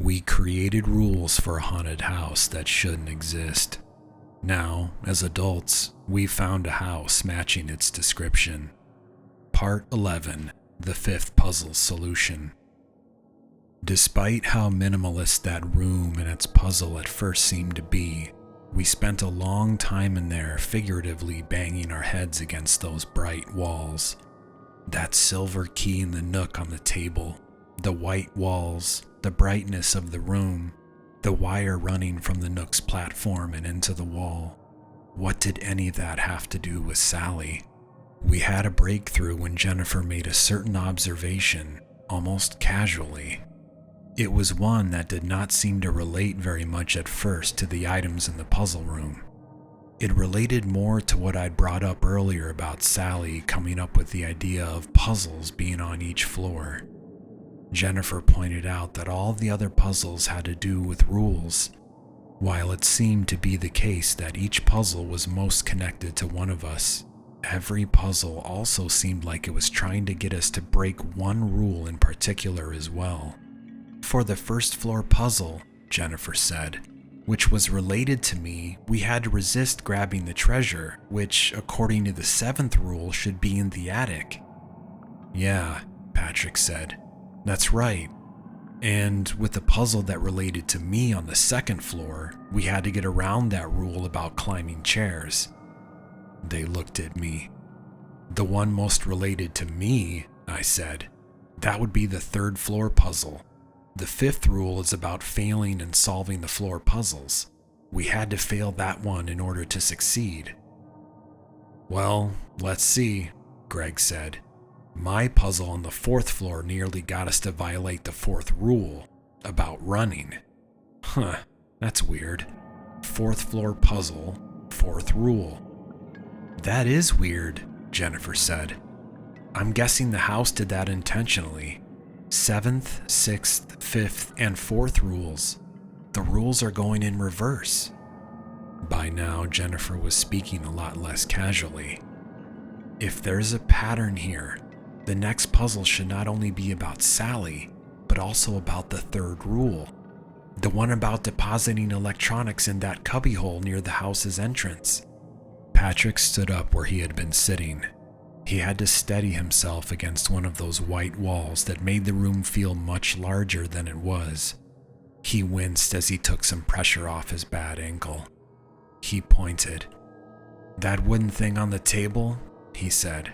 We created rules for a haunted house that shouldn't exist. Now, as adults, we've found a house matching its description. Part 11, the fifth puzzle solution. Despite how minimalist that room and its puzzle at first seemed to be, we spent a long time in there figuratively banging our heads against those bright walls. That silver key in the nook on the table, the white walls, the brightness of the room, the wire running from the nook's platform and into the wall. What did any of that have to do with Sally? We had a breakthrough when Jennifer made a certain observation, almost casually. It was one that did not seem to relate very much at first to the items in the puzzle room. It related more to what I'd brought up earlier about Sally coming up with the idea of puzzles being on each floor. Jennifer pointed out that all the other puzzles had to do with rules, while it seemed to be the case that each puzzle was most connected to one of us. Every puzzle also seemed like it was trying to get us to break one rule in particular as well. For the first floor puzzle, Jennifer said, which was related to me, we had to resist grabbing the treasure, which, according to the seventh rule, should be in the attic. Yeah, Patrick said. That's right. And with the puzzle that related to me on the second floor, we had to get around that rule about climbing chairs. They looked at me. The one most related to me, I said. That would be the third floor puzzle. The fifth rule is about failing and solving the floor puzzles. We had to fail that one in order to succeed. Well, let's see, Greg said. My puzzle on the fourth floor nearly got us to violate the fourth rule, about running. Huh, that's weird. Fourth floor puzzle, fourth rule. That is weird, Jennifer said. I'm guessing the house did that intentionally. Seventh, sixth, fifth, and fourth rules. The rules are going in reverse. By now, Jennifer was speaking a lot less casually. If there's a pattern here, the next puzzle should not only be about Sally, but also about the third rule. The one about depositing electronics in that cubbyhole near the house's entrance. Patrick stood up where he had been sitting. He had to steady himself against one of those white walls that made the room feel much larger than it was. He winced as he took some pressure off his bad ankle. He pointed. That wooden thing on the table, he said,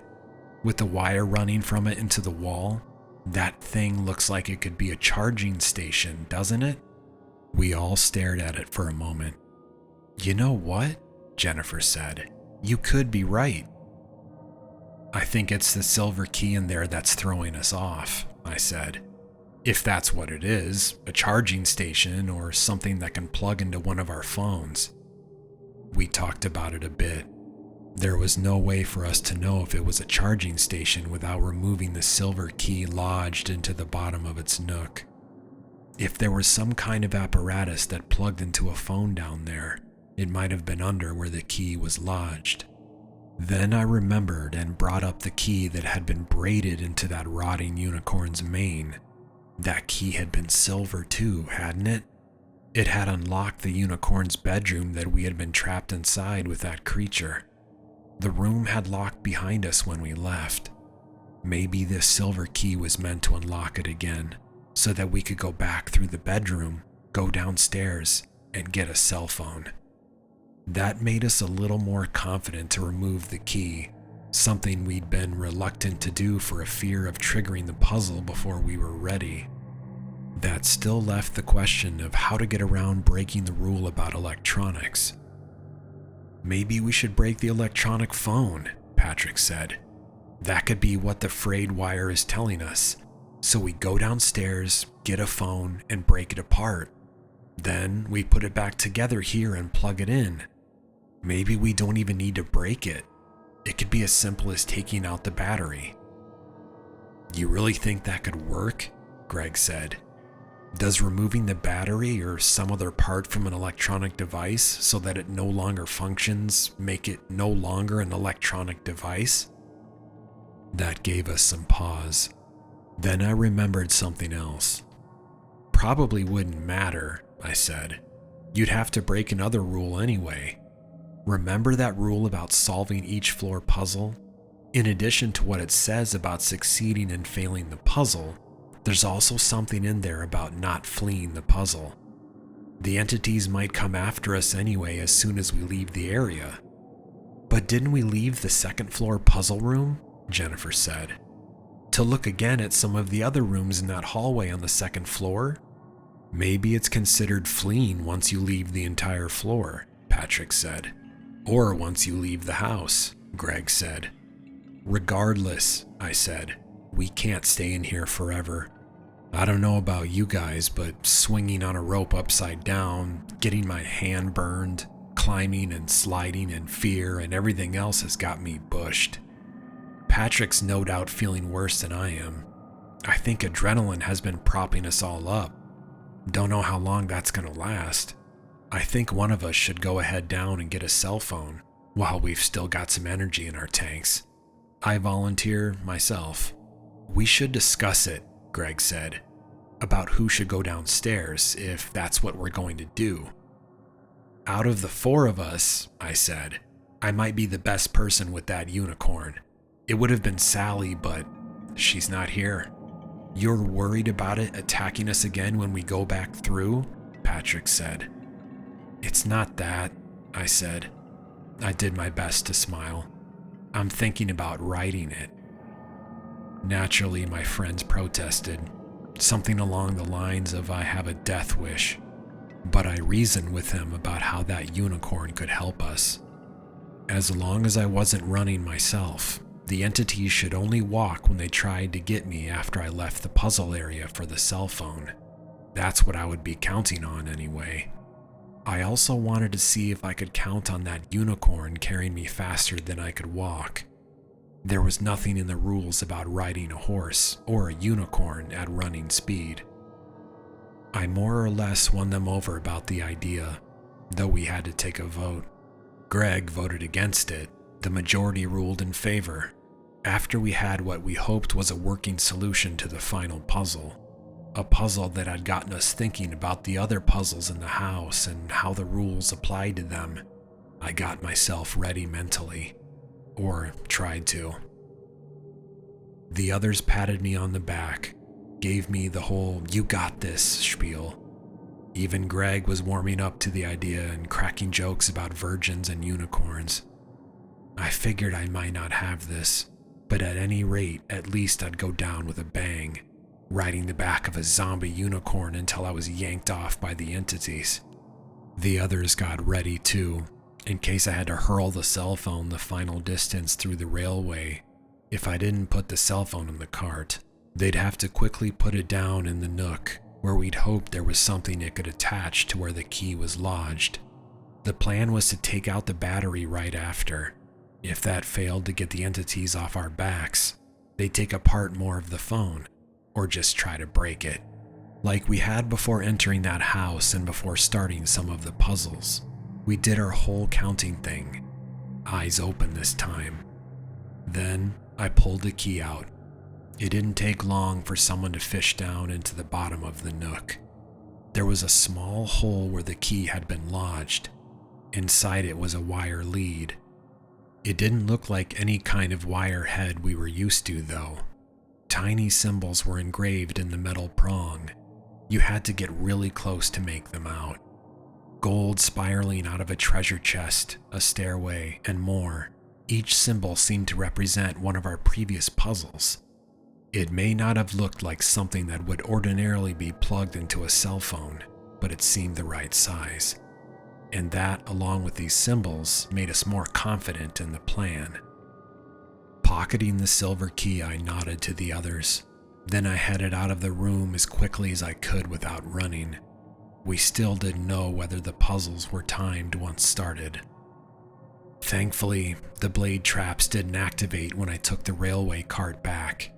with the wire running from it into the wall, that thing looks like it could be a charging station, doesn't it? We all stared at it for a moment. You know what? Jennifer said. You could be right. I think it's the silver key in there that's throwing us off, I said. If that's what it is, a charging station or something that can plug into one of our phones. We talked about it a bit. There was no way for us to know if it was a charging station without removing the silver key lodged into the bottom of its nook. If there was some kind of apparatus that plugged into a phone down there, it might have been under where the key was lodged. Then I remembered and brought up the key that had been braided into that rotting unicorn's mane. That key had been silver too, hadn't it? It had unlocked the unicorn's bedroom that we had been trapped inside with that creature. The room had locked behind us when we left. Maybe this silver key was meant to unlock it again, so that we could go back through the bedroom, go downstairs, and get a cell phone. That made us a little more confident to remove the key, something we'd been reluctant to do for a fear of triggering the puzzle before we were ready. That still left the question of how to get around breaking the rule about electronics. Maybe we should break the electronic phone, Patrick said. That could be what the frayed wire is telling us. So we go downstairs, get a phone, and break it apart. Then we put it back together here and plug it in. Maybe we don't even need to break it. It could be as simple as taking out the battery. You really think that could work? Greg said. Does removing the battery or some other part from an electronic device so that it no longer functions make it no longer an electronic device? That gave us some pause. Then I remembered something else. Probably wouldn't matter, I said. You'd have to break another rule anyway. Remember that rule about solving each floor puzzle? In addition to what it says about succeeding and failing the puzzle, there's also something in there about not fleeing the puzzle. The entities might come after us anyway as soon as we leave the area. But didn't we leave the second floor puzzle room? Jennifer said. To look again at some of the other rooms in that hallway on the second floor? Maybe it's considered fleeing once you leave the entire floor, Patrick said. Or once you leave the house, Greg said. Regardless, I said, we can't stay in here forever. I don't know about you guys, but swinging on a rope upside down, getting my hand burned, climbing and sliding in fear and everything else has got me bushed. Patrick's no doubt feeling worse than I am. I think adrenaline has been propping us all up. Don't know how long that's gonna last. I think one of us should go ahead down and get a cell phone while we've still got some energy in our tanks. I volunteer myself. We should discuss it, Greg said, about who should go downstairs if that's what we're going to do. Out of the four of us, I said, I might be the best person with that unicorn. It would have been Sally, but she's not here. You're worried about it attacking us again when we go back through? Patrick said. It's not that, I said. I did my best to smile. I'm thinking about writing it. Naturally, my friends protested, something along the lines of I have a death wish, but I reasoned with him about how that unicorn could help us. As long as I wasn't running myself, the entities should only walk when they tried to get me after I left the puzzle area for the cell phone. That's what I would be counting on anyway. I also wanted to see if I could count on that unicorn carrying me faster than I could walk. There was nothing in the rules about riding a horse or a unicorn at running speed. I more or less won them over about the idea, though we had to take a vote. Greg voted against it. The majority ruled in favor, after we had what we hoped was a working solution to the final puzzle. A puzzle that had gotten us thinking about the other puzzles in the house and how the rules applied to them. I got myself ready mentally. Or tried to. The others patted me on the back, gave me the whole "you got this" spiel. Even Greg was warming up to the idea and cracking jokes about virgins and unicorns. I figured I might not have this, but at any rate, at least I'd go down with a bang, riding the back of a zombie unicorn until I was yanked off by the entities. The others got ready too, in case I had to hurl the cell phone the final distance through the railway. If I didn't put the cell phone in the cart, they'd have to quickly put it down in the nook where we'd hoped there was something it could attach to where the key was lodged. The plan was to take out the battery right after. If that failed to get the entities off our backs, they'd take apart more of the phone, or just try to break it, like we had before entering that house and before starting some of the puzzles. We did our whole counting thing, eyes open this time. Then I pulled the key out. It didn't take long for someone to fish down into the bottom of the nook. There was a small hole where the key had been lodged. Inside it was a wire lead. It didn't look like any kind of wire head we were used to, though. Tiny symbols were engraved in the metal prong. You had to get really close to make them out. Gold spiraling out of a treasure chest, a stairway, and more. Each symbol seemed to represent one of our previous puzzles. It may not have looked like something that would ordinarily be plugged into a cell phone, but it seemed the right size. And that, along with these symbols, made us more confident in the plan. Pocketing the silver key, I nodded to the others. Then I headed out of the room as quickly as I could without running. We still didn't know whether the puzzles were timed once started. Thankfully, the blade traps didn't activate when I took the railway cart back.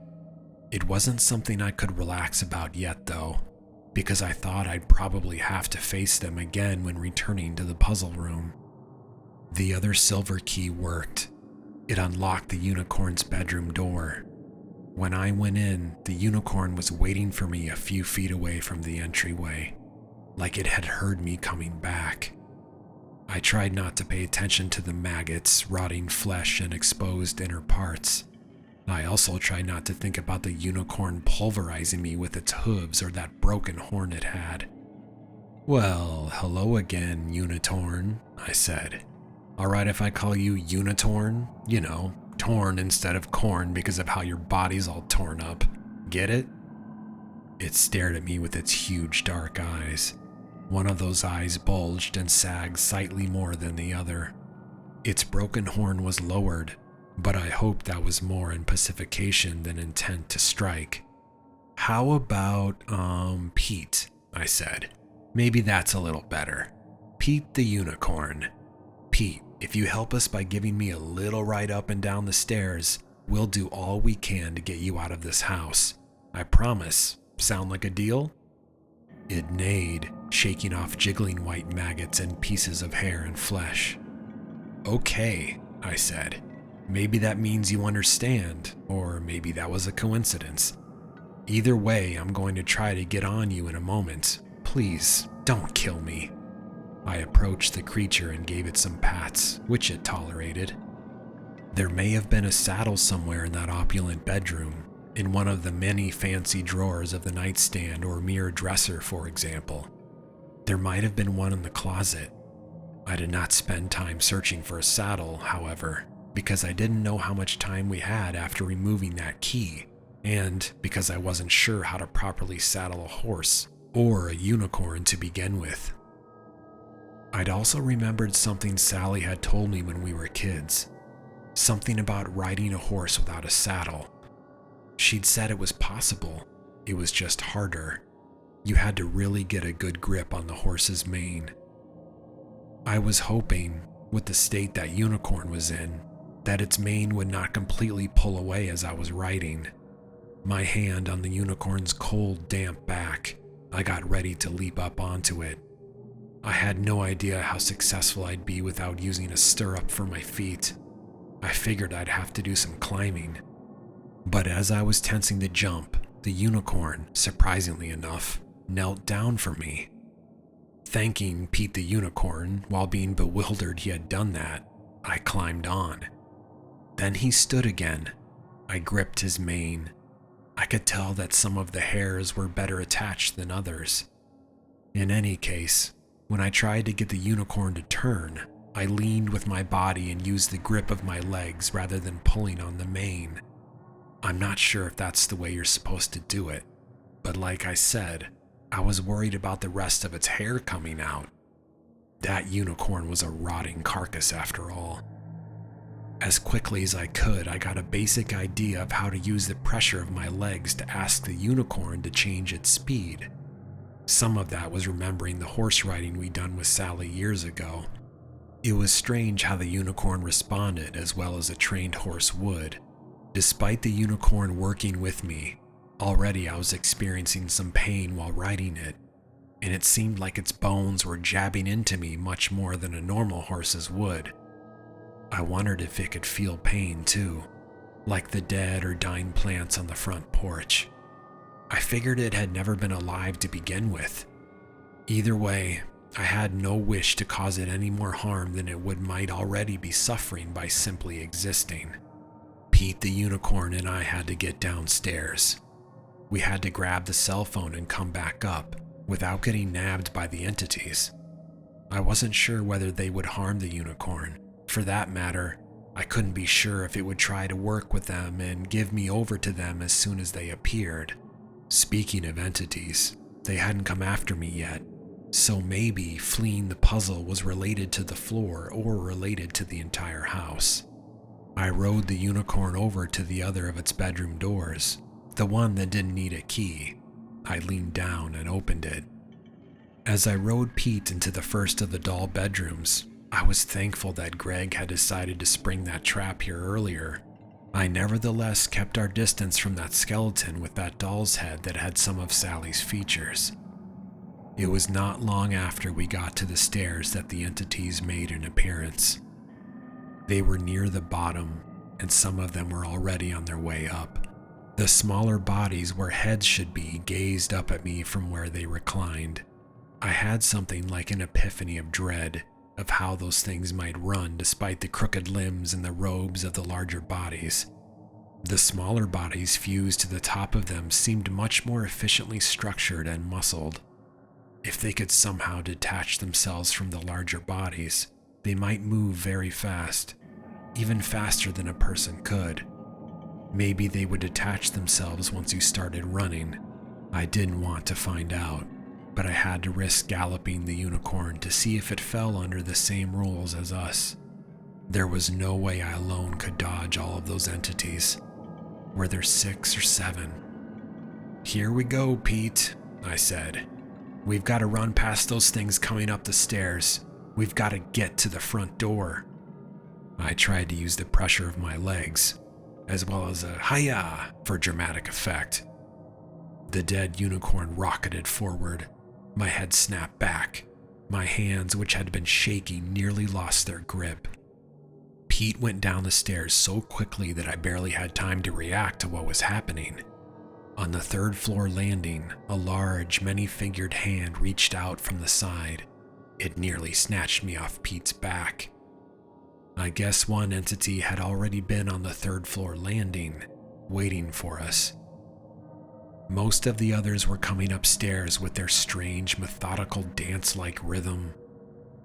It wasn't something I could relax about yet, though, because I thought I'd probably have to face them again when returning to the puzzle room. The other silver key worked. It unlocked the unicorn's bedroom door. When I went in, the unicorn was waiting for me a few feet away from the entryway, like it had heard me coming back. I tried not to pay attention to the maggots, rotting flesh, and exposed inner parts. I also tried not to think about the unicorn pulverizing me with its hooves or that broken horn it had. "Well, hello again, Unitorn," I said. "Alright if I call you Unitorn? You know, torn instead of corn because of how your body's all torn up. Get it?" It stared at me with its huge dark eyes. One of those eyes bulged and sagged slightly more than the other. Its broken horn was lowered, but I hoped that was more in pacification than intent to strike. "How about, Pete?" I said. "Maybe that's a little better. Pete the Unicorn. Pete, if you help us by giving me a little ride up and down the stairs, we'll do all we can to get you out of this house. I promise. Sound like a deal?" It neighed, shaking off jiggling white maggots and pieces of hair and flesh. "Okay," I said. "Maybe that means you understand, or maybe that was a coincidence. Either way, I'm going to try to get on you in a moment. Please, don't kill me." I approached the creature and gave it some pats, which it tolerated. There may have been a saddle somewhere in that opulent bedroom, in one of the many fancy drawers of the nightstand or mirror dresser, for example. There might have been one in the closet. I did not spend time searching for a saddle, however, because I didn't know how much time we had after removing that key, and because I wasn't sure how to properly saddle a horse or a unicorn to begin with. I'd also remembered something Sally had told me when we were kids. Something about riding a horse without a saddle. She'd said it was possible. It was just harder. You had to really get a good grip on the horse's mane. I was hoping, with the state that unicorn was in, that its mane would not completely pull away as I was riding. My hand on the unicorn's cold, damp back, I got ready to leap up onto it. I had no idea how successful I'd be without using a stirrup for my feet. I figured I'd have to do some climbing. But as I was tensing to jump, the unicorn, surprisingly enough, knelt down for me. Thanking Pete the Unicorn, while being bewildered he had done that, I climbed on. Then he stood again. I gripped his mane. I could tell that some of the hairs were better attached than others. In any case, when I tried to get the unicorn to turn, I leaned with my body and used the grip of my legs rather than pulling on the mane. I'm not sure if that's the way you're supposed to do it, but like I said, I was worried about the rest of its hair coming out. That unicorn was a rotting carcass after all. As quickly as I could, I got a basic idea of how to use the pressure of my legs to ask the unicorn to change its speed. Some of that was remembering the horse riding we'd done with Sally years ago. It was strange how the unicorn responded as well as a trained horse would. Despite the unicorn working with me, already I was experiencing some pain while riding it, and it seemed like its bones were jabbing into me much more than a normal horse's would. I wondered if it could feel pain too, like the dead or dying plants on the front porch. I figured it had never been alive to begin with. Either way, I had no wish to cause it any more harm than it might already be suffering by simply existing. Pete the Unicorn and I had to get downstairs. We had to grab the cell phone and come back up without getting nabbed by the entities. I wasn't sure whether they would harm the unicorn. For that matter, I couldn't be sure if it would try to work with them and give me over to them as soon as they appeared. Speaking of entities, they hadn't come after me yet, so maybe fleeing the puzzle was related to the floor or related to the entire house. I rode the unicorn over to the other of its bedroom doors, the one that didn't need a key. I leaned down and opened it. As I rode Pete into the first of the doll bedrooms, I was thankful that Greg had decided to spring that trap here earlier. I nevertheless kept our distance from that skeleton with that doll's head that had some of Sally's features. It was not long after we got to the stairs that the entities made an appearance. They were near the bottom, and some of them were already on their way up. The smaller bodies where heads should be gazed up at me from where they reclined. I had something like an epiphany of dread of how those things might run despite the crooked limbs and the robes of the larger bodies. The smaller bodies fused to the top of them seemed much more efficiently structured and muscled. If they could somehow detach themselves from the larger bodies, they might move very fast, even faster than a person could. Maybe they would detach themselves once you started running. I didn't want to find out, but I had to risk galloping the unicorn to see if it fell under the same rules as us. There was no way I alone could dodge all of those entities. Were there 6 or 7? "Here we go, Pete," I said. "We've got to run past those things coming up the stairs. We've got to get to the front door." I tried to use the pressure of my legs, as well as a "Hiya" for dramatic effect. The dead unicorn rocketed forward. My head snapped back. My hands, which had been shaking, nearly lost their grip. Pete went down the stairs so quickly that I barely had time to react to what was happening. On the 3rd floor landing, a large, many-figured hand reached out from the side. It nearly snatched me off Pete's back. I guess one entity had already been on the 3rd floor landing, waiting for us. Most of the others were coming upstairs with their strange, methodical dance-like rhythm.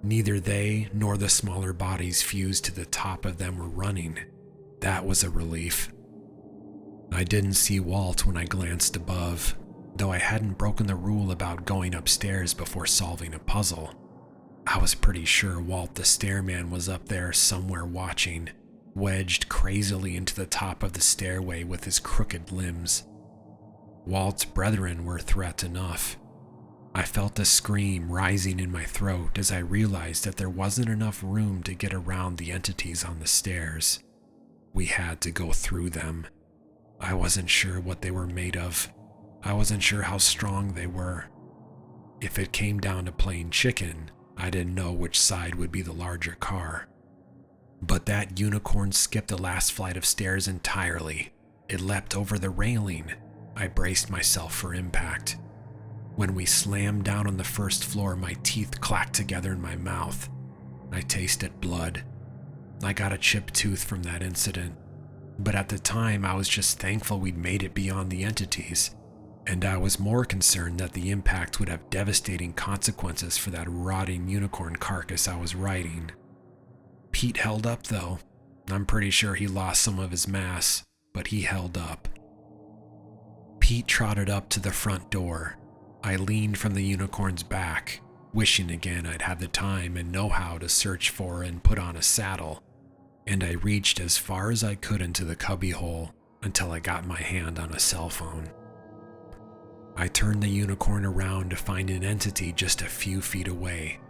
Neither they nor the smaller bodies fused to the top of them were running. That was a relief. I didn't see Walt when I glanced above, though I hadn't broken the rule about going upstairs before solving a puzzle. I was pretty sure Walt the Stairman was up there somewhere watching, wedged crazily into the top of the stairway with his crooked limbs. Walt's brethren were threat enough. I felt a scream rising in my throat as I realized that there wasn't enough room to get around the entities on the stairs. We had to go through them. I wasn't sure what they were made of. I wasn't sure how strong they were. If it came down to playing chicken, I didn't know which side would be the larger car. But that unicorn skipped the last flight of stairs entirely. It leapt over the railing. I braced myself for impact. When we slammed down on the 1st floor, my teeth clacked together in my mouth. I tasted blood. I got a chipped tooth from that incident, but at the time I was just thankful we'd made it beyond the entities, and I was more concerned that the impact would have devastating consequences for that rotting unicorn carcass I was riding. Pete held up though. I'm pretty sure he lost some of his mass, but he held up. Pete trotted up to the front door. I leaned from the unicorn's back, wishing again I'd had the time and know-how to search for and put on a saddle, and I reached as far as I could into the cubbyhole until I got my hand on a cell phone. I turned the unicorn around to find an entity just a few feet away.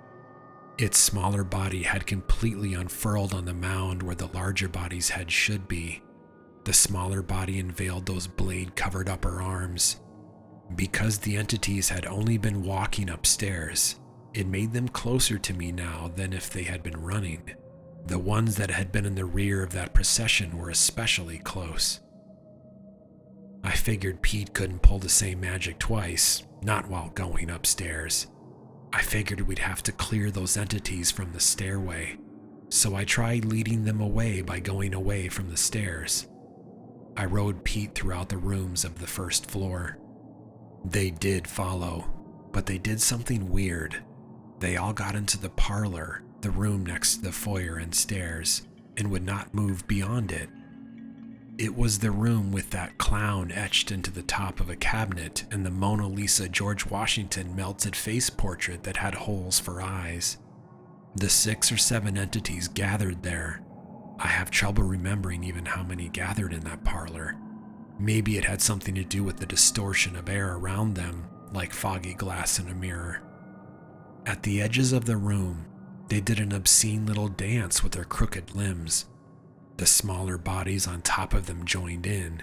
Its smaller body had completely unfurled on the mound where the larger body's head should be. The smaller body unveiled those blade-covered upper arms. Because the entities had only been walking upstairs, it made them closer to me now than if they had been running. The ones that had been in the rear of that procession were especially close. I figured Pete couldn't pull the same magic twice, not while going upstairs. I figured we'd have to clear those entities from the stairway, so I tried leading them away by going away from the stairs. I rode Pete throughout the rooms of the 1st floor. They did follow, but they did something weird. They all got into the parlor, the room next to the foyer and stairs, and would not move beyond it. It was the room with that clown etched into the top of a cabinet and the Mona Lisa George Washington melted face portrait that had holes for eyes. The 6 or 7 entities gathered there. I have trouble remembering even how many gathered in that parlor. Maybe it had something to do with the distortion of air around them, like foggy glass in a mirror. At the edges of the room, they did an obscene little dance with their crooked limbs. The smaller bodies on top of them joined in.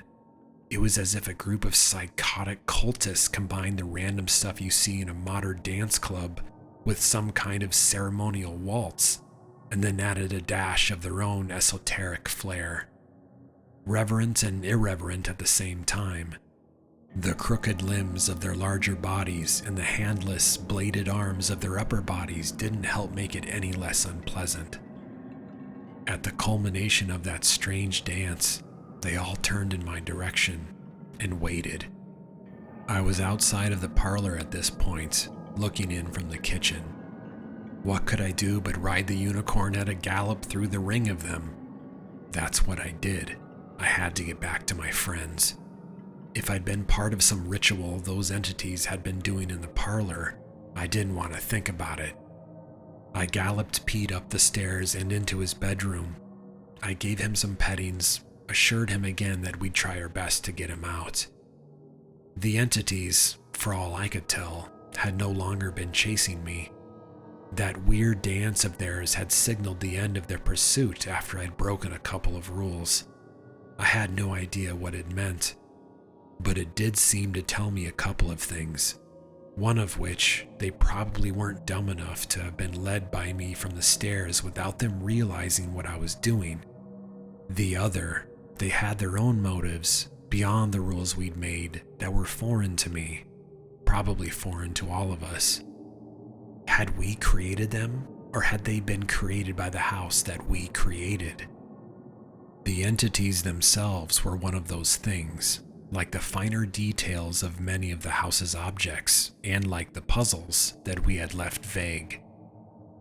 It was as if a group of psychotic cultists combined the random stuff you see in a modern dance club with some kind of ceremonial waltz, and then added a dash of their own esoteric flair. reverent and irreverent at the same time. The crooked limbs of their larger bodies and the handless, bladed arms of their upper bodies didn't help make it any less unpleasant. At the culmination of that strange dance, they all turned in my direction and waited. I was outside of the parlor at this point, looking in from the kitchen. What could I do but ride the unicorn at a gallop through the ring of them? That's what I did. I had to get back to my friends. If I'd been part of some ritual those entities had been doing in the parlor, I didn't want to think about it. I galloped Pete up the stairs and into his bedroom. I gave him some pettings, assured him again that we'd try our best to get him out. The entities, for all I could tell, had no longer been chasing me. That weird dance of theirs had signaled the end of their pursuit after I'd broken a couple of rules. I had no idea what it meant, but it did seem to tell me a couple of things. One of which, they probably weren't dumb enough to have been led by me from the stairs without them realizing what I was doing. The other, they had their own motives beyond the rules we'd made that were foreign to me, probably foreign to all of us. Had we created them, or had they been created by the house that we created? The entities themselves were one of those things, like the finer details of many of the house's objects, and like the puzzles that we had left vague.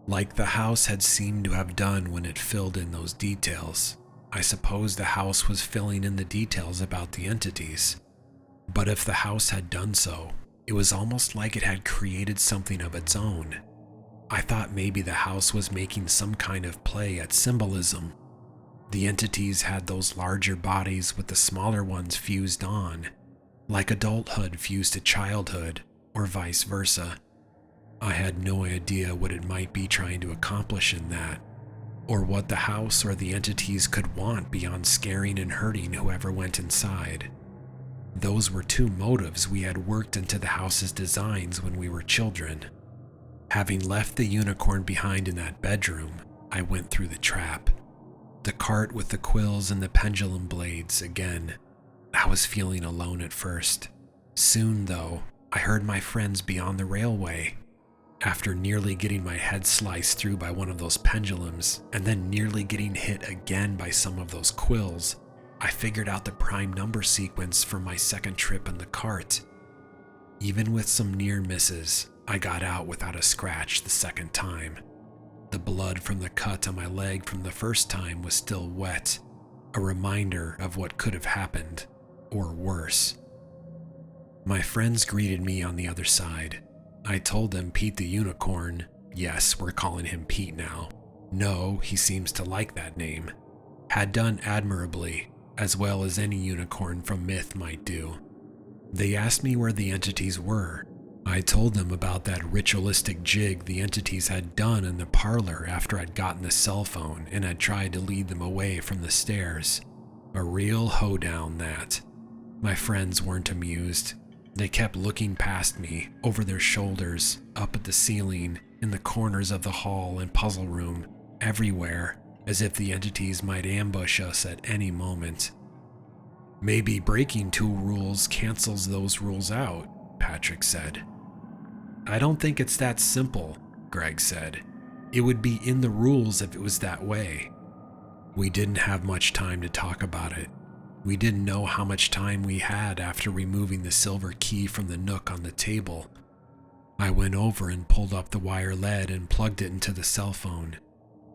Like the house had seemed to have done when it filled in those details, I suppose the house was filling in the details about the entities. But if the house had done so, it was almost like it had created something of its own. I thought maybe the house was making some kind of play at symbolism. The entities had those larger bodies with the smaller ones fused on, like adulthood fused to childhood, or vice versa. I had no idea what it might be trying to accomplish in that, or what the house or the entities could want beyond scaring and hurting whoever went inside. Those were two motives we had worked into the house's designs when we were children. Having left the unicorn behind in that bedroom, I went through the trap. The cart with the quills and the pendulum blades again. I was feeling alone at first. Soon, though, I heard my friends beyond the railway. After nearly getting my head sliced through by one of those pendulums, and then nearly getting hit again by some of those quills, I figured out the prime number sequence for my second trip in the cart. Even with some near misses, I got out without a scratch the second time. The blood from the cut on my leg from the first time was still wet, a reminder of what could have happened, or worse. My friends greeted me on the other side. I told them Pete the Unicorn, yes, we're calling him Pete now. No, he seems to like that name, had done admirably, as well as any unicorn from myth might do. They asked me where the entities were. I told them about that ritualistic jig the entities had done in the parlor after I'd gotten the cell phone and had tried to lead them away from the stairs. A real hoedown, that. My friends weren't amused. They kept looking past me, over their shoulders, up at the ceiling, in the corners of the hall and puzzle room, everywhere, as if the entities might ambush us at any moment. Maybe breaking 2 rules cancels those rules out, Patrick said. I don't think it's that simple, Greg said. It would be in the rules if it was that way. We didn't have much time to talk about it. We didn't know how much time we had after removing the silver key from the nook on the table. I went over and pulled up the wire lead and plugged it into the cell phone.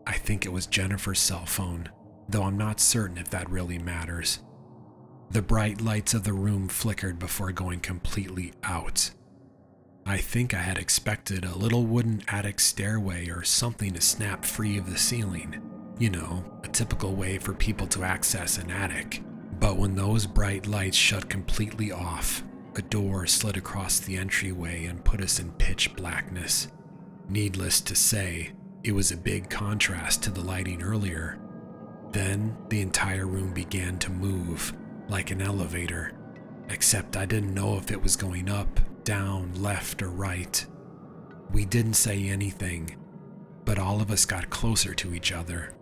I think it was Jennifer's cell phone, though I'm not certain if that really matters. The bright lights of the room flickered before going completely out. I think I had expected a little wooden attic stairway or something to snap free of the ceiling. You know, a typical way for people to access an attic. But when those bright lights shut completely off, a door slid across the entryway and put us in pitch blackness. Needless to say, it was a big contrast to the lighting earlier. Then the entire room began to move, like an elevator, except I didn't know if it was going up, down, left, or right. We didn't say anything, but all of us got closer to each other.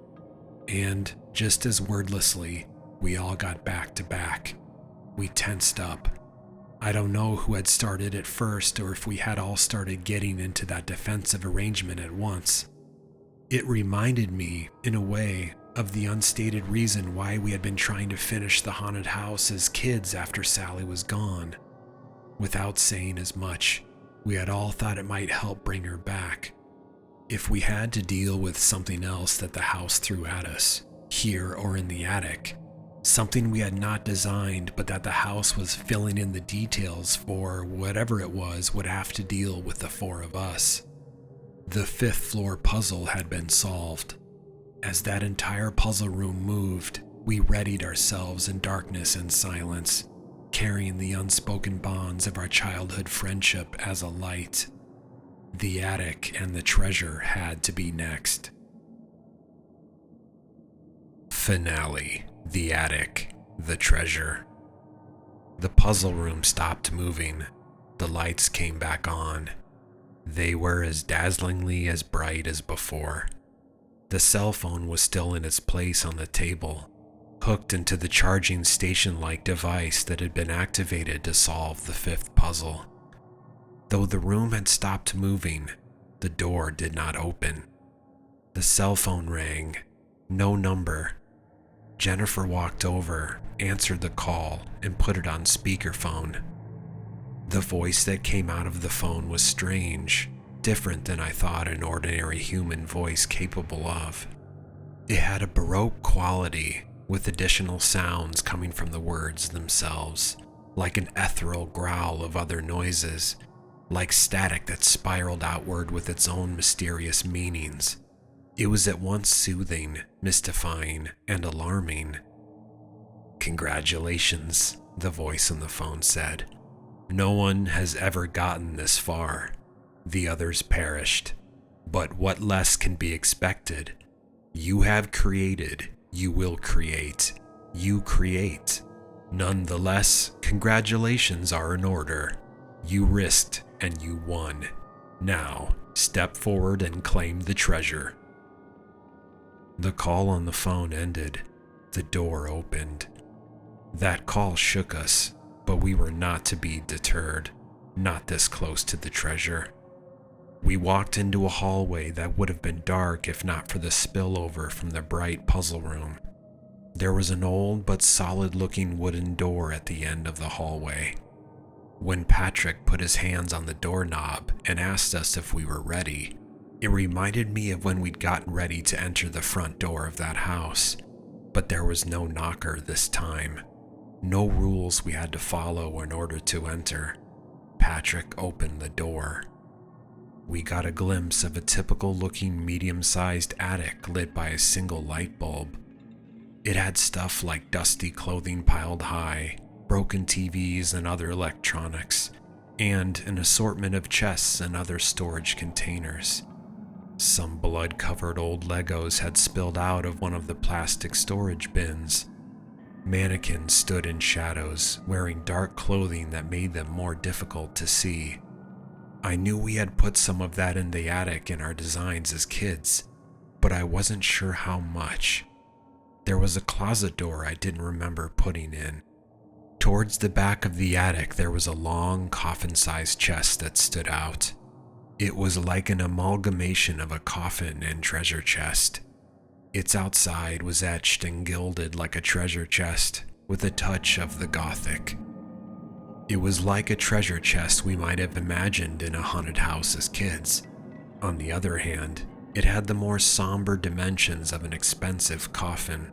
And, just as wordlessly, We all got back to back. We tensed up. I don't know who had started it first or if we had all started getting into that defensive arrangement at once. It reminded me, in a way, of the unstated reason why we had been trying to finish the haunted house as kids after Sally was gone. Without saying as much, we had all thought it might help bring her back. If we had to deal with something else that the house threw at us, here or in the attic, something we had not designed but that the house was filling in the details for, whatever it was would have to deal with the four of us. The fifth floor puzzle had been solved. As that entire puzzle room moved, we readied ourselves in darkness and silence, carrying the unspoken bonds of our childhood friendship as a light. The attic and the treasure had to be next. Finale. The attic. The treasure. The puzzle room stopped moving. The lights came back on. They were as dazzlingly as bright as before. The cell phone was still in its place on the table, hooked into the charging station-like device that had been activated to solve the fifth puzzle. Though the room had stopped moving, the door did not open. The cell phone rang. No number. Jennifer walked over, answered the call, and put it on speakerphone. The voice that came out of the phone was strange, different than I thought an ordinary human voice capable of. It had a baroque quality, with additional sounds coming from the words themselves, like an ethereal growl of other noises, like static that spiraled outward with its own mysterious meanings. It was at once soothing, mystifying, and alarming. "Congratulations," the voice on the phone said. "No one has ever gotten this far. The others perished. But what less can be expected? You have created, you will create. You create. Nonetheless, congratulations are in order. You risked and you won. Now, step forward and claim the treasure." The call on the phone ended. The door opened. That call shook us, but we were not to be deterred, not this close to the treasure. We walked into a hallway that would have been dark if not for the spillover from the bright puzzle room. There was an old but solid-looking wooden door at the end of the hallway. When Patrick put his hands on the doorknob and asked us if we were ready, it reminded me of when we'd gotten ready to enter the front door of that house, but there was no knocker this time. No rules we had to follow in order to enter. Patrick opened the door. We got a glimpse of a typical-looking medium-sized attic lit by a single light bulb. It had stuff like dusty clothing piled high, broken TVs and other electronics, and an assortment of chests and other storage containers. Some blood-covered old Legos had spilled out of one of the plastic storage bins. Mannequins stood in shadows, wearing dark clothing that made them more difficult to see. I knew we had put some of that in the attic in our designs as kids, but I wasn't sure how much. There was a closet door I didn't remember putting in. Towards the back of the attic there was a long coffin-sized chest that stood out. It was like an amalgamation of a coffin and treasure chest. Its outside was etched and gilded like a treasure chest, with a touch of the Gothic. It was like a treasure chest we might have imagined in a haunted house as kids. On the other hand, it had the more somber dimensions of an expensive coffin.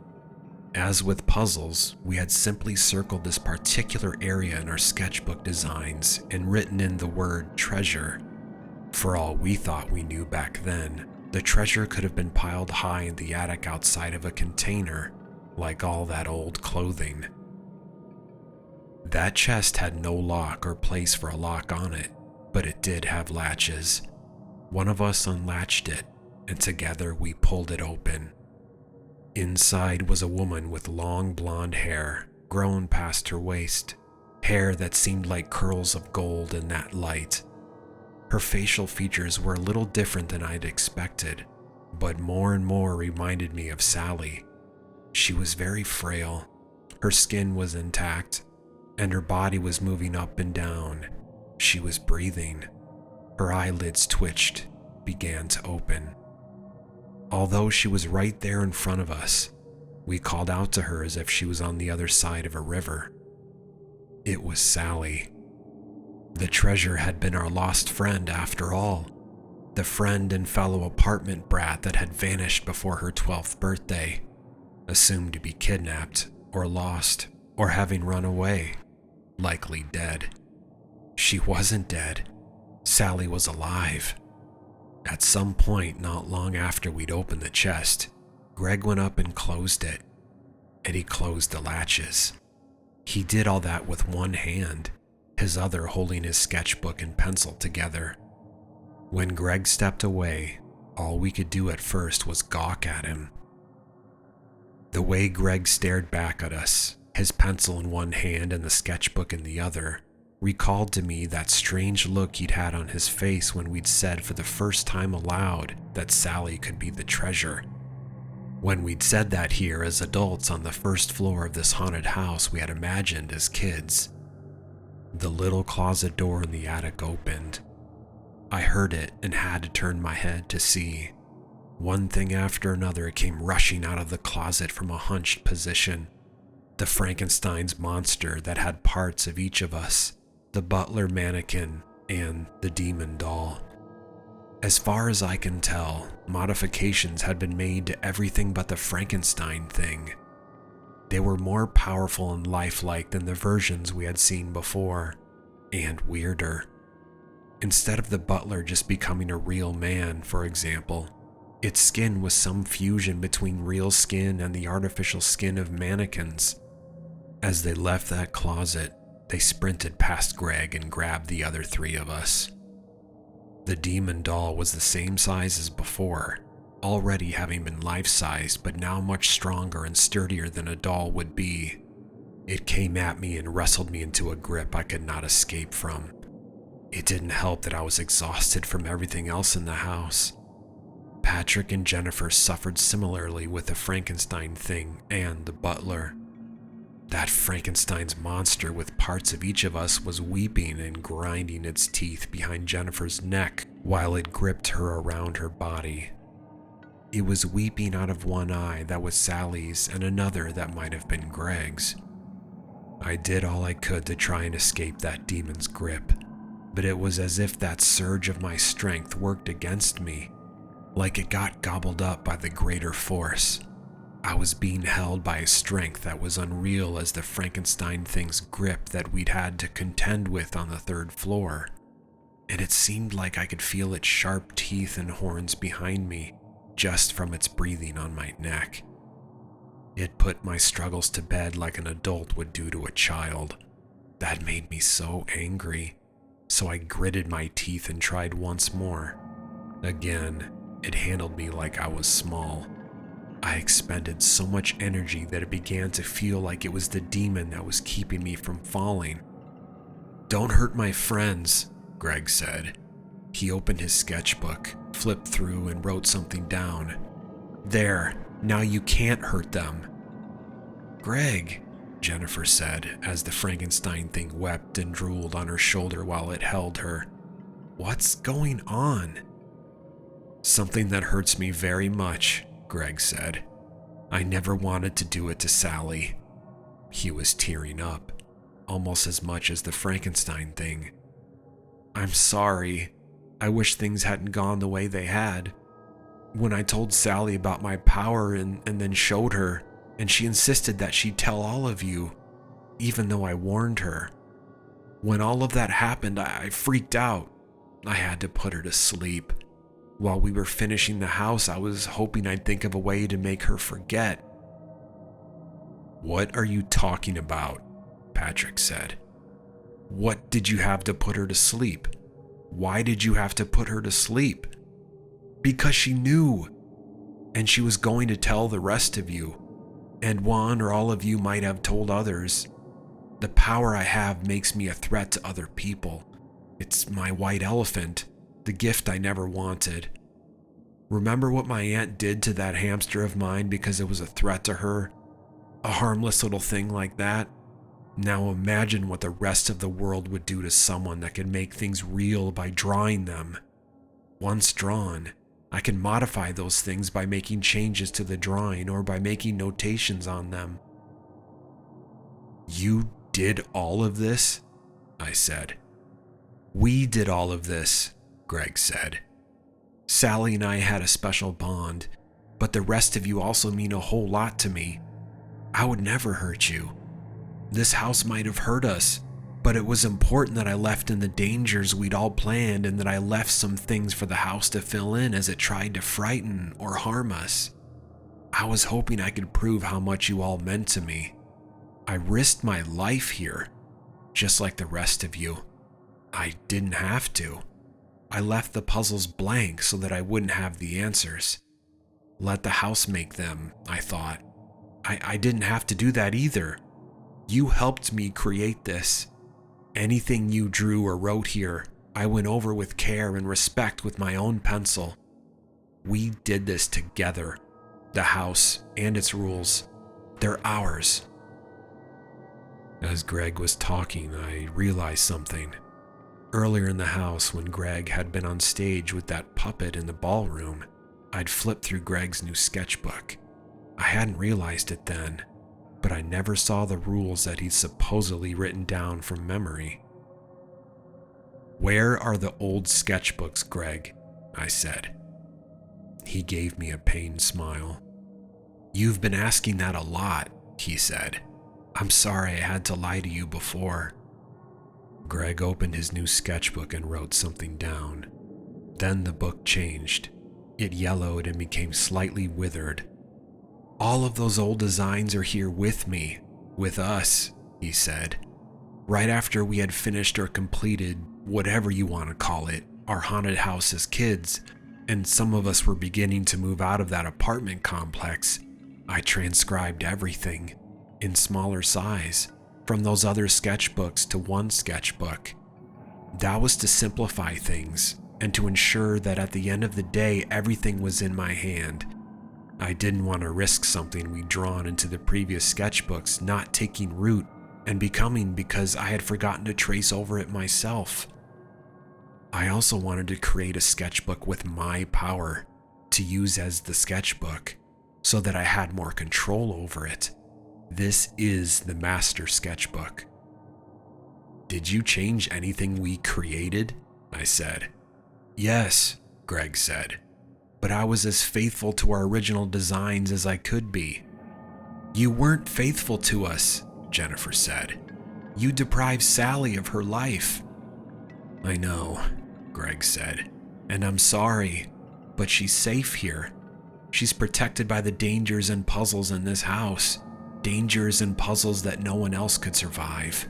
As with puzzles, we had simply circled this particular area in our sketchbook designs and written in the word treasure. For all we thought we knew back then, the treasure could have been piled high in the attic outside of a container, like all that old clothing. That chest had no lock or place for a lock on it, but it did have latches. One of us unlatched it, and together we pulled it open. Inside was a woman with long blonde hair, grown past her waist, hair that seemed like curls of gold in that light. Her facial features were a little different than I'd expected, but more and more reminded me of Sally. She was very frail, Her skin was intact, and her body was moving up and down. She was breathing. Her eyelids twitched, began to open. Although she was right there in front of us, we called out to her as if she was on the other side of a river. It was Sally. The treasure had been our lost friend after all, the friend and fellow apartment brat that had vanished before her 12th birthday, assumed to be kidnapped or lost or having run away, likely dead. She wasn't dead. Sally was alive. At some point not long after we'd opened the chest, Greg went up and closed it, and he closed the latches. He did all that with one hand, his other holding his sketchbook and pencil together. When Greg stepped away, all we could do at first was gawk at him. The way Greg stared back at us, his pencil in one hand and the sketchbook in the other, recalled to me that strange look he'd had on his face when we'd said for the first time aloud that Sally could be the treasure. When we'd said that here as adults on the first floor of this haunted house we had imagined as kids. The little closet door in the attic opened. I heard it and had to turn my head to see. One thing after another came rushing out of the closet from a hunched position. The Frankenstein's monster that had parts of each of us, the butler mannequin, and the demon doll. As far as I can tell, modifications had been made to everything but the Frankenstein thing. They were more powerful and lifelike than the versions we had seen before, and weirder. Instead of the butler just becoming a real man, for example, its skin was some fusion between real skin and the artificial skin of mannequins. As they left that closet, they sprinted past Greg and grabbed the other three of us. The demon doll was the same size as before, already having been life-sized but now much stronger and sturdier than a doll would be. It came at me and wrestled me into a grip I could not escape from. It didn't help that I was exhausted from everything else in the house. Patrick and Jennifer suffered similarly with the Frankenstein thing and the butler. That Frankenstein's monster with parts of each of us was weeping and grinding its teeth behind Jennifer's neck while it gripped her around her body. It was weeping out of one eye that was Sally's and another that might have been Greg's. I did all I could to try and escape that demon's grip, but it was as if that surge of my strength worked against me, like it got gobbled up by the greater force. I was being held by a strength that was unreal as the Frankenstein thing's grip that we'd had to contend with on the third floor, and it seemed like I could feel its sharp teeth and horns behind me just from its breathing on my neck. It put my struggles to bed like an adult would do to a child. That made me so angry, so I gritted my teeth and tried once more. Again, it handled me like I was small. I expended so much energy that it began to feel like it was the demon that was keeping me from falling. "Don't hurt my friends," Greg said. He opened his sketchbook, flipped through, and wrote something down. "There, now you can't hurt them." "Greg," Jennifer said as the Frankenstein thing wept and drooled on her shoulder while it held her. "What's going on?" "Something that hurts me very much," Greg said. "I never wanted to do it to Sally." He was tearing up, almost as much as the Frankenstein thing. "I'm sorry. I wish things hadn't gone the way they had. When I told Sally about my power and then showed her, and she insisted that she'd tell all of you, even though I warned her. When all of that happened, I freaked out. I had to put her to sleep. While we were finishing the house, I was hoping I'd think of a way to make her forget." "What are you talking about?" Patrick said. "What did you have to put her to sleep? Why did you have to put her to sleep?" "Because she knew, and she was going to tell the rest of you, and one or all of you might have told others. The power I have makes me a threat to other people. It's my white elephant, the gift I never wanted. Remember what my aunt did to that hamster of mine because it was a threat to her? A harmless little thing like that. Now imagine what the rest of the world would do to someone that could make things real by drawing them. Once drawn, I can modify those things by making changes to the drawing or by making notations on them." "You did all of this?" I said. "We did all of this," Greg said. "Sally and I had a special bond, but the rest of you also mean a whole lot to me. I would never hurt you. This house might have hurt us, but it was important that I left in the dangers we'd all planned and that I left some things for the house to fill in as it tried to frighten or harm us. I was hoping I could prove how much you all meant to me. I risked my life here, just like the rest of you. I didn't have to. I left the puzzles blank so that I wouldn't have the answers. Let the house make them, I thought. I didn't have to do that either. You helped me create this. Anything you drew or wrote here, I went over with care and respect with my own pencil. We did this together. The house and its rules. They're ours." As Greg was talking, I realized something. Earlier in the house, when Greg had been on stage with that puppet in the ballroom, I'd flipped through Greg's new sketchbook. I hadn't realized it then, but I never saw the rules that he'd supposedly written down from memory. "Where are the old sketchbooks, Greg?" I said. He gave me a pained smile. "You've been asking that a lot," he said. "I'm sorry I had to lie to you before." Greg opened his new sketchbook and wrote something down. Then the book changed. It yellowed and became slightly withered. "All of those old designs are here with me, with us," he said. "Right after we had finished or completed, whatever you want to call it, our haunted house as kids, and some of us were beginning to move out of that apartment complex, I transcribed everything, in smaller size, from those other sketchbooks to one sketchbook. That was to simplify things, and to ensure that at the end of the day everything was in my hand. I didn't want to risk something we'd drawn into the previous sketchbooks not taking root and becoming because I had forgotten to trace over it myself. I also wanted to create a sketchbook with my power to use as the sketchbook, so that I had more control over it. This is the master sketchbook." "Did you change anything we created?" I said. "Yes," Greg said, "but I was as faithful to our original designs as I could be." "You weren't faithful to us," Jennifer said. "You deprived Sally of her life." "I know," Greg said, "and I'm sorry, but she's safe here. She's protected by the dangers and puzzles in this house, dangers and puzzles that no one else could survive.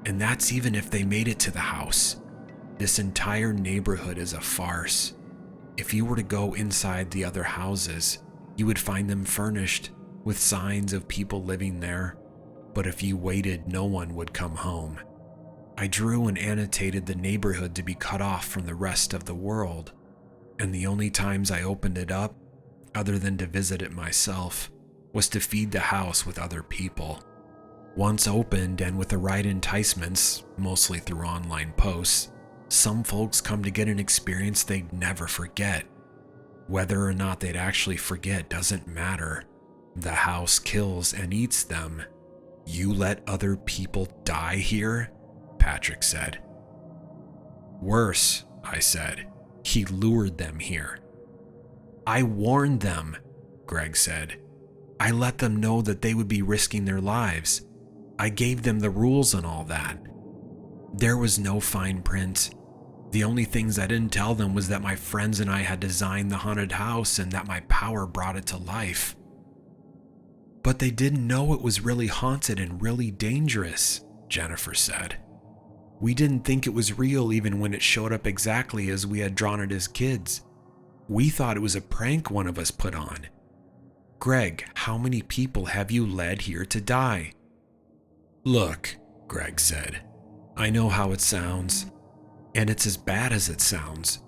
And that's even if they made it to the house. This entire neighborhood is a farce. If you were to go inside the other houses, you would find them furnished, with signs of people living there. But if you waited, no one would come home. I drew and annotated the neighborhood to be cut off from the rest of the world, and the only times I opened it up, other than to visit it myself, was to feed the house with other people. Once opened and with the right enticements, mostly through online posts, some folks come to get an experience they'd never forget. Whether or not they'd actually forget doesn't matter. The house kills and eats them. You let other people die here? Patrick said. Worse, I said. He lured them here. I warned them, Greg said. I let them know that they would be risking their lives. I gave them the rules and all that. There was no fine print. The only things I didn't tell them was that my friends and I had designed the haunted house and that my power brought it to life. But they didn't know it was really haunted and really dangerous, Jennifer said. We didn't think it was real even when it showed up exactly as we had drawn it as kids. We thought it was a prank one of us put on. Greg, how many people have you led here to die? Look, Greg said, I know how it sounds, and it's as bad as it sounds.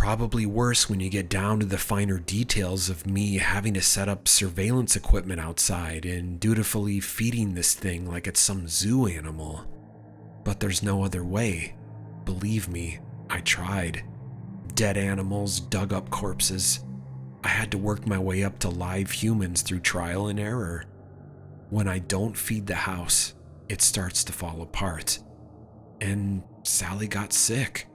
probably worse when you get down to the finer details of me having to set up surveillance equipment outside and dutifully feeding this thing like it's some zoo animal. But there's no other way. Believe me, I tried. Dead animals, dug up corpses. I had to work my way up to live humans through trial and error. When I don't feed the house, it starts to fall apart. And Sally got sick.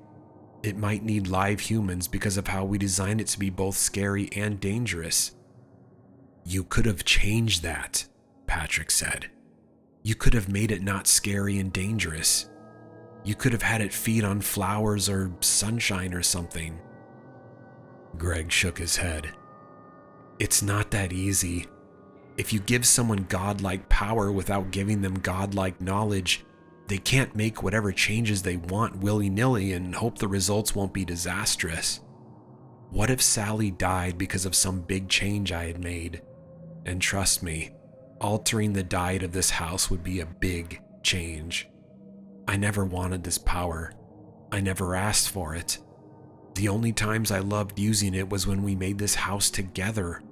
It might need live humans because of how we designed it to be both scary and dangerous. You could have changed that, Patrick said. You could have made it not scary and dangerous. You could have had it feed on flowers or sunshine or something. Greg shook his head. It's not that easy. If you give someone godlike power without giving them godlike knowledge, they can't make whatever changes they want willy-nilly and hope the results won't be disastrous. What if Sally died because of some big change I had made? And trust me, altering the diet of this house would be a big change. I never wanted this power. I never asked for it. The only times I loved using it was when we made this house together.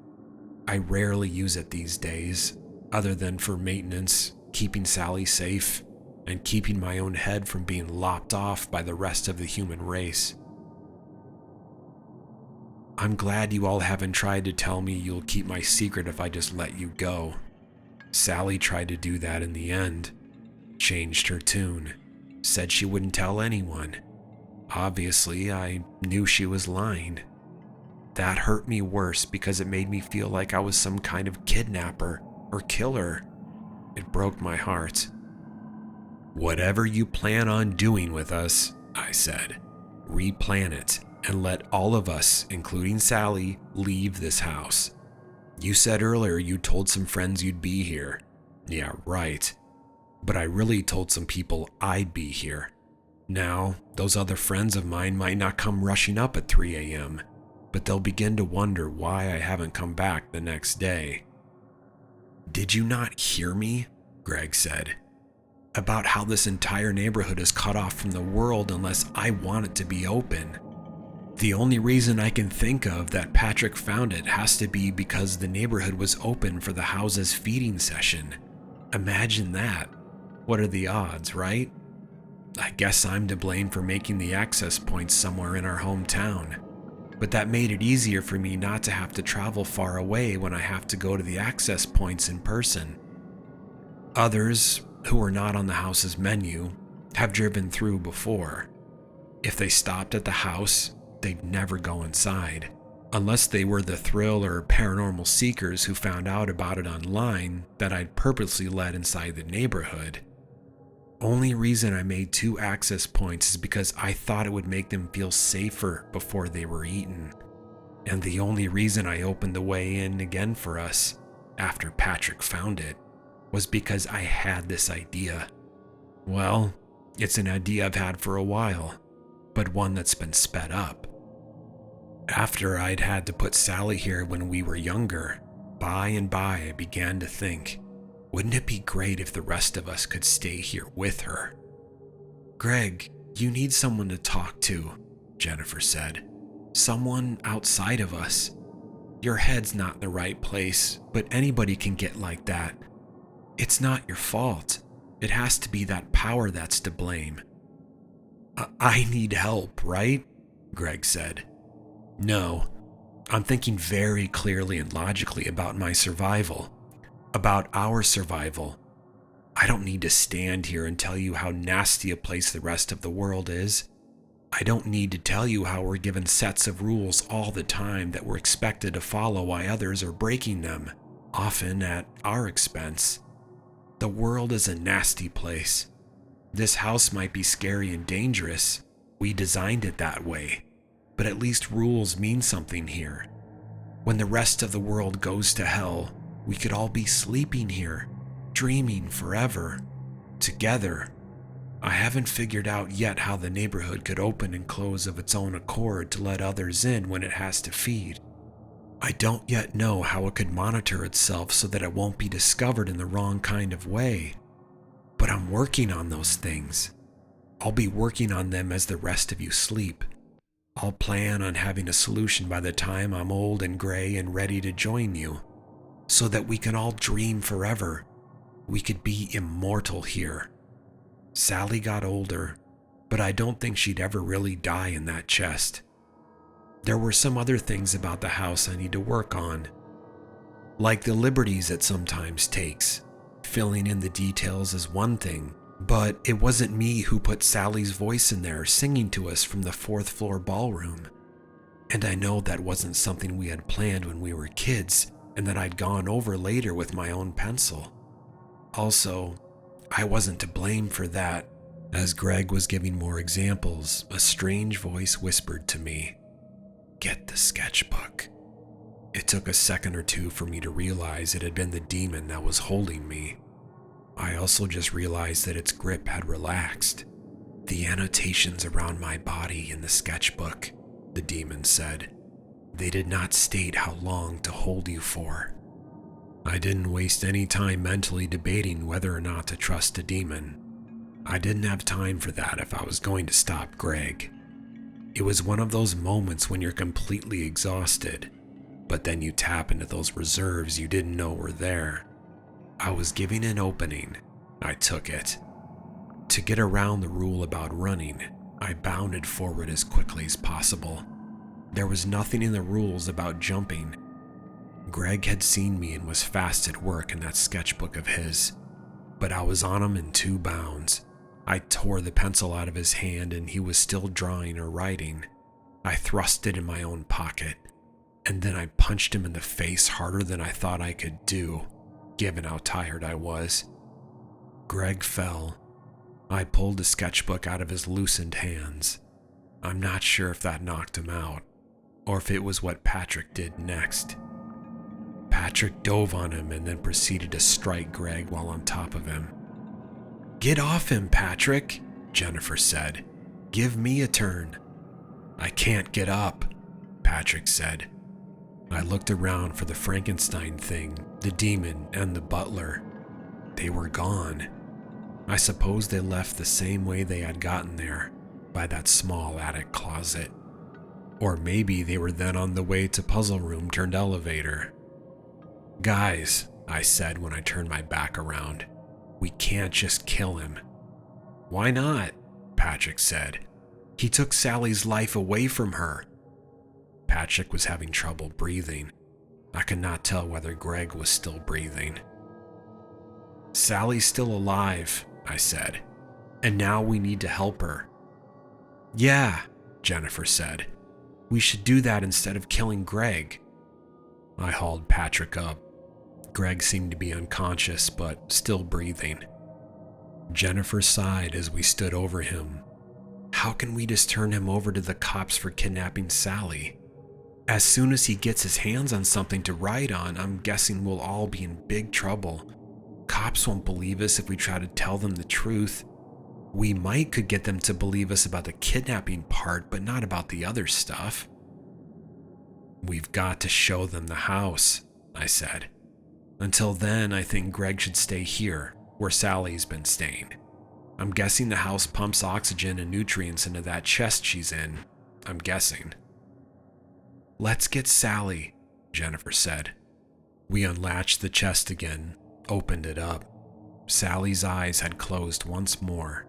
I rarely use it these days, other than for maintenance, keeping Sally safe, and keeping my own head from being lopped off by the rest of the human race. I'm glad you all haven't tried to tell me you'll keep my secret if I just let you go. Sally tried to do that in the end. Changed her tune. Said she wouldn't tell anyone. Obviously, I knew she was lying. That hurt me worse because it made me feel like I was some kind of kidnapper or killer. It broke my heart. Whatever you plan on doing with us, I said, replan it and let all of us, including Sally, leave this house. You said earlier you told some friends you'd be here. Yeah, right. But I really told some people I'd be here. Now, those other friends of mine might not come rushing up at 3 a.m., but they'll begin to wonder why I haven't come back the next day. Did you not hear me? Greg said. About how this entire neighborhood is cut off from the world unless I want it to be open. The only reason I can think of that Patrick found it has to be because the neighborhood was open for the house's feeding session. Imagine that. What are the odds, right? I guess I'm to blame for making the access points somewhere in our hometown. But that made it easier for me not to have to travel far away when I have to go to the access points in person. Others, who are not on the house's menu, have driven through before. If they stopped at the house, they'd never go inside, unless they were the thrill or paranormal seekers who found out about it online that I'd purposely led inside the neighborhood. Only reason I made 2 access points is because I thought it would make them feel safer before they were eaten. And the only reason I opened the way in again for us, after Patrick found it, was because I had this idea. Well, it's an idea I've had for a while, but one that's been sped up. After I'd had to put Sally here when we were younger, by and by I began to think, wouldn't it be great if the rest of us could stay here with her? Greg, you need someone to talk to, Jennifer said. Someone outside of us. Your head's not in the right place, but anybody can get like that. It's not your fault. It has to be that power that's to blame. I need help, right? Greg said. No, I'm thinking very clearly and logically about my survival. About our survival. I don't need to stand here and tell you how nasty a place the rest of the world is. I don't need to tell you how we're given sets of rules all the time that we're expected to follow while others are breaking them, often at our expense. The world is a nasty place. This house might be scary and dangerous. We designed it that way. But at least rules mean something here. When the rest of the world goes to hell, we could all be sleeping here, dreaming forever, together. I haven't figured out yet how the neighborhood could open and close of its own accord to let others in when it has to feed. I don't yet know how it could monitor itself so that it won't be discovered in the wrong kind of way. But I'm working on those things. I'll be working on them as the rest of you sleep. I'll plan on having a solution by the time I'm old and gray and ready to join you, so that we can all dream forever. We could be immortal here. Sally got older, but I don't think she'd ever really die in that chest. There were some other things about the house I need to work on, like the liberties it sometimes takes. Filling in the details is one thing, but it wasn't me who put Sally's voice in there singing to us from the 4th floor ballroom. And I know that wasn't something we had planned when we were kids and that I'd gone over later with my own pencil. Also, I wasn't to blame for that. As Greg was giving more examples, a strange voice whispered to me, "Get the sketchbook." It took a second or two for me to realize it had been the demon that was holding me. I also just realized that its grip had relaxed. "The annotations around my body in the sketchbook," the demon said. "They did not state how long to hold you for." I didn't waste any time mentally debating whether or not to trust a demon. I didn't have time for that if I was going to stop Greg. It was one of those moments when you're completely exhausted, but then you tap into those reserves you didn't know were there. I was giving an opening. I took it. To get around the rule about running, I bounded forward as quickly as possible. There was nothing in the rules about jumping. Greg had seen me and was fast at work in that sketchbook of his, but I was on him in 2 bounds. I tore the pencil out of his hand and he was still drawing or writing. I thrust it in my own pocket, and then I punched him in the face harder than I thought I could do, given how tired I was. Greg fell. I pulled the sketchbook out of his loosened hands. I'm not sure if that knocked him out, or if it was what Patrick did next. Patrick dove on him and then proceeded to strike Greg while on top of him. "Get off him, Patrick," Jennifer said. "Give me a turn." "I can't get up," Patrick said. I looked around for the Frankenstein thing, the demon, and the butler. They were gone. I suppose they left the same way they had gotten there, by that small attic closet. Or maybe they were then on the way to puzzle room turned elevator. "Guys," I said when I turned my back around, "we can't just kill him." "Why not?" Patrick said. "He took Sally's life away from her." Patrick was having trouble breathing. I could not tell whether Greg was still breathing. "Sally's still alive," I said, "and now we need to help her." "Yeah," Jennifer said. "We should do that instead of killing Greg." I hauled Patrick up. Greg seemed to be unconscious, but still breathing. Jennifer sighed as we stood over him. "How can we just turn him over to the cops for kidnapping Sally? As soon as he gets his hands on something to write on, I'm guessing we'll all be in big trouble. Cops won't believe us if we try to tell them the truth. We could get them to believe us about the kidnapping part, but not about the other stuff." "We've got to show them the house," I said. "Until then, I think Greg should stay here, where Sally's been staying. I'm guessing the house pumps oxygen and nutrients into that chest she's in. I'm guessing." "Let's get Sally," Jennifer said. We unlatched the chest again, opened it up. Sally's eyes had closed once more.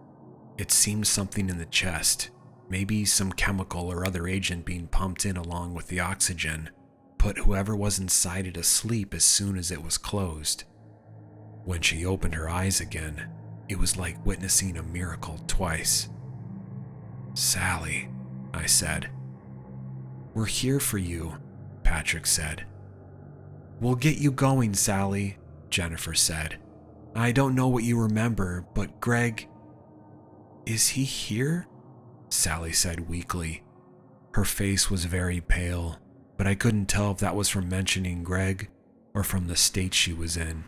It seemed something in the chest, maybe some chemical or other agent being pumped in along with the oxygen, put whoever was inside it asleep as soon as it was closed. When she opened her eyes again, it was like witnessing a miracle twice. "Sally," I said. "We're here for you," Patrick said. "We'll get you going, Sally," Jennifer said. "I don't know what you remember, but Greg—" "Is he here?" Sally said weakly. Her face was very pale, but I couldn't tell if that was from mentioning Greg or from the state she was in.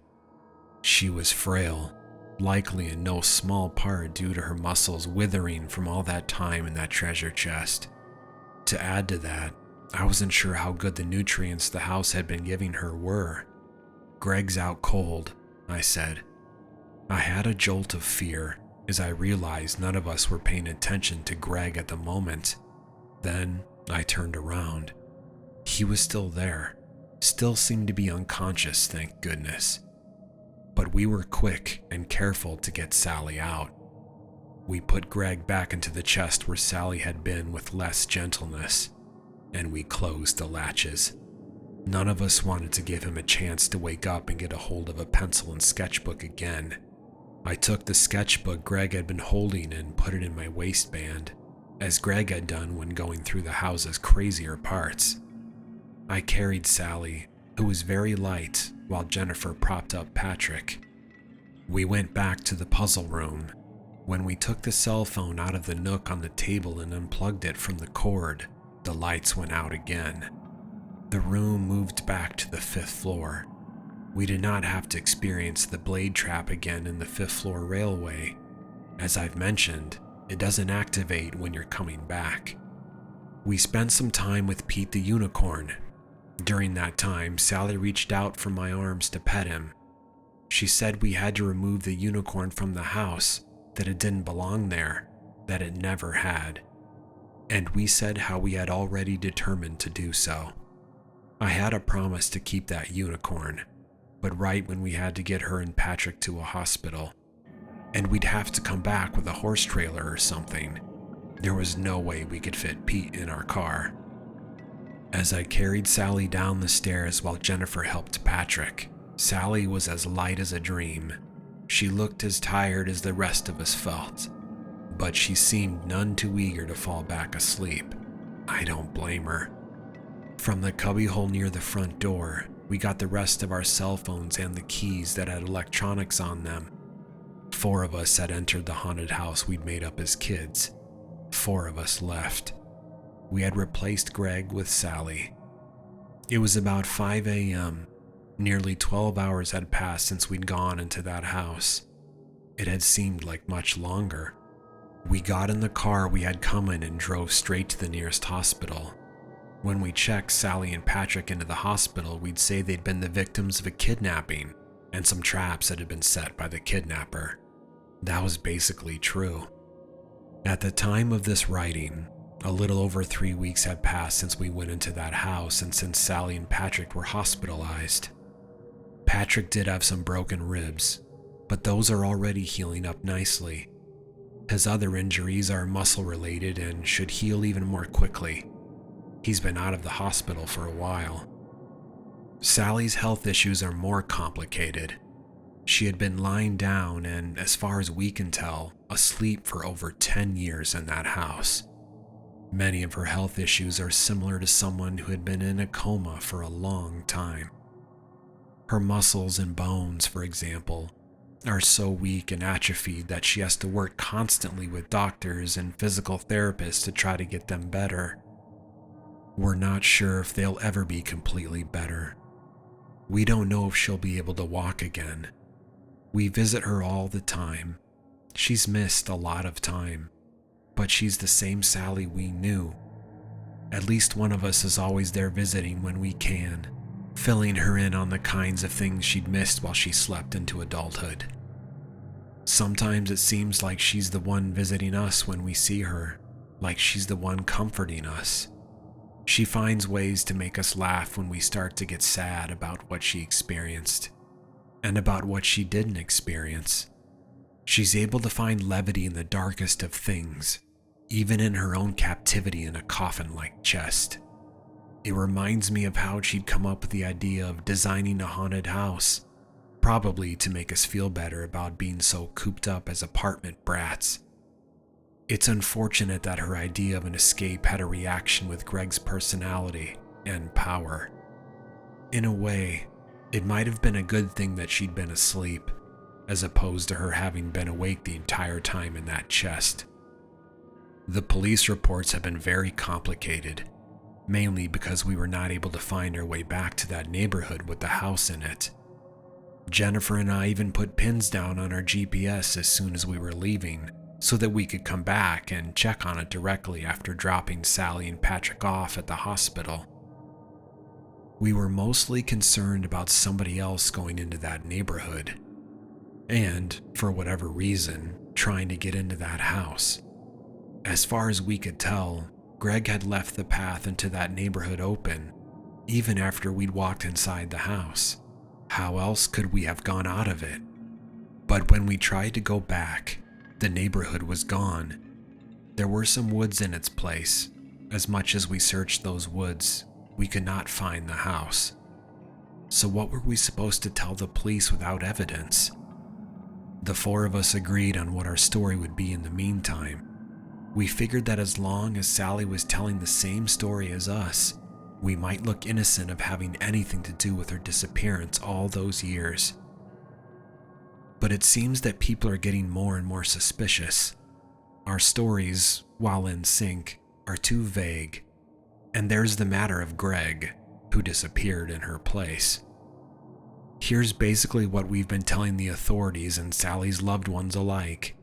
She was frail, likely in no small part due to her muscles withering from all that time in that treasure chest. To add to that, I wasn't sure how good the nutrients the house had been giving her were. "Greg's out cold," I said. I had a jolt of fear as I realized none of us were paying attention to Greg at the moment. Then I turned around. He was still there, still seemed to be unconscious, thank goodness. But we were quick and careful to get Sally out. We put Greg back into the chest where Sally had been with less gentleness, and we closed the latches. None of us wanted to give him a chance to wake up and get a hold of a pencil and sketchbook again. I took the sketchbook Greg had been holding and put it in my waistband, as Greg had done when going through the house's crazier parts. I carried Sally, who was very light, while Jennifer propped up Patrick. We went back to the puzzle room. When we took the cell phone out of the nook on the table and unplugged it from the cord, the lights went out again. The room moved back to the 5th floor. We did not have to experience the blade trap again in the 5th floor railway. As I've mentioned, it doesn't activate when you're coming back. We spent some time with Pete the unicorn. During that time, Sally reached out from my arms to pet him. She said we had to remove the unicorn from the house, that it didn't belong there, that it never had. And we said how we had already determined to do so. I had a promise to keep that unicorn, but right when we had to get her and Patrick to a hospital, and we'd have to come back with a horse trailer or something, there was no way we could fit Pete in our car. As I carried Sally down the stairs while Jennifer helped Patrick, Sally was as light as a dream. She looked as tired as the rest of us felt, but she seemed none too eager to fall back asleep. I don't blame her. From the cubbyhole near the front door, we got the rest of our cell phones and the keys that had electronics on them. 4 of us had entered the haunted house we'd made up as kids. 4 of us left. We had replaced Greg with Sally. It was about 5 a.m. Nearly 12 hours had passed since we'd gone into that house. It had seemed like much longer. We got in the car we had come in and drove straight to the nearest hospital. When we checked Sally and Patrick into the hospital, we'd say they'd been the victims of a kidnapping and some traps that had been set by the kidnapper. That was basically true. At the time of this writing, a little over 3 weeks had passed since we went into that house and since Sally and Patrick were hospitalized. Patrick did have some broken ribs, but those are already healing up nicely. His other injuries are muscle related and should heal even more quickly. He's been out of the hospital for a while. Sally's health issues are more complicated. She had been lying down and, as far as we can tell, asleep for over 10 years in that house. Many of her health issues are similar to someone who had been in a coma for a long time. Her muscles and bones, for example, are so weak and atrophied that she has to work constantly with doctors and physical therapists to try to get them better. We're not sure if they'll ever be completely better. We don't know if she'll be able to walk again. We visit her all the time. She's missed a lot of time, but she's the same Sally we knew. At least one of us is always there visiting when we can, filling her in on the kinds of things she'd missed while she slept into adulthood. Sometimes it seems like she's the one visiting us when we see her, like she's the one comforting us. She finds ways to make us laugh when we start to get sad about what she experienced, and about what she didn't experience. She's able to find levity in the darkest of things, even in her own captivity in a coffin-like chest. It reminds me of how she'd come up with the idea of designing a haunted house, probably to make us feel better about being so cooped up as apartment brats. It's unfortunate that her idea of an escape had a reaction with Greg's personality and power. In a way, it might have been a good thing that she'd been asleep, as opposed to her having been awake the entire time in that chest. The police reports have been very complicated, mainly because we were not able to find our way back to that neighborhood with the house in it. Jennifer and I even put pins down on our GPS as soon as we were leaving, so that we could come back and check on it directly after dropping Sally and Patrick off at the hospital. We were mostly concerned about somebody else going into that neighborhood, and, for whatever reason, trying to get into that house. As far as we could tell, Greg had left the path into that neighborhood open, even after we'd walked inside the house. How else could we have gone out of it? But when we tried to go back, the neighborhood was gone. There were some woods in its place. As much as we searched those woods, we could not find the house. So what were we supposed to tell the police without evidence? The four of us agreed on what our story would be in the meantime. We figured that as long as Sally was telling the same story as us, we might look innocent of having anything to do with her disappearance all those years. But it seems that people are getting more and more suspicious. Our stories, while in sync, are too vague. And there's the matter of Greg, who disappeared in her place. Here's basically what we've been telling the authorities and Sally's loved ones alike.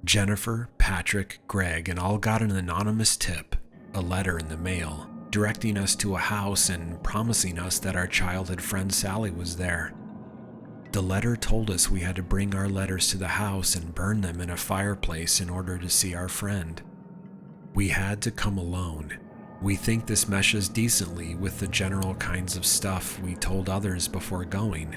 Jennifer, Patrick, Greg, and all got an anonymous tip, a letter in the mail, directing us to a house and promising us that our childhood friend Sally was there. The letter told us we had to bring our letters to the house and burn them in a fireplace in order to see our friend. We had to come alone. We think this meshes decently with the general kinds of stuff we told others before going.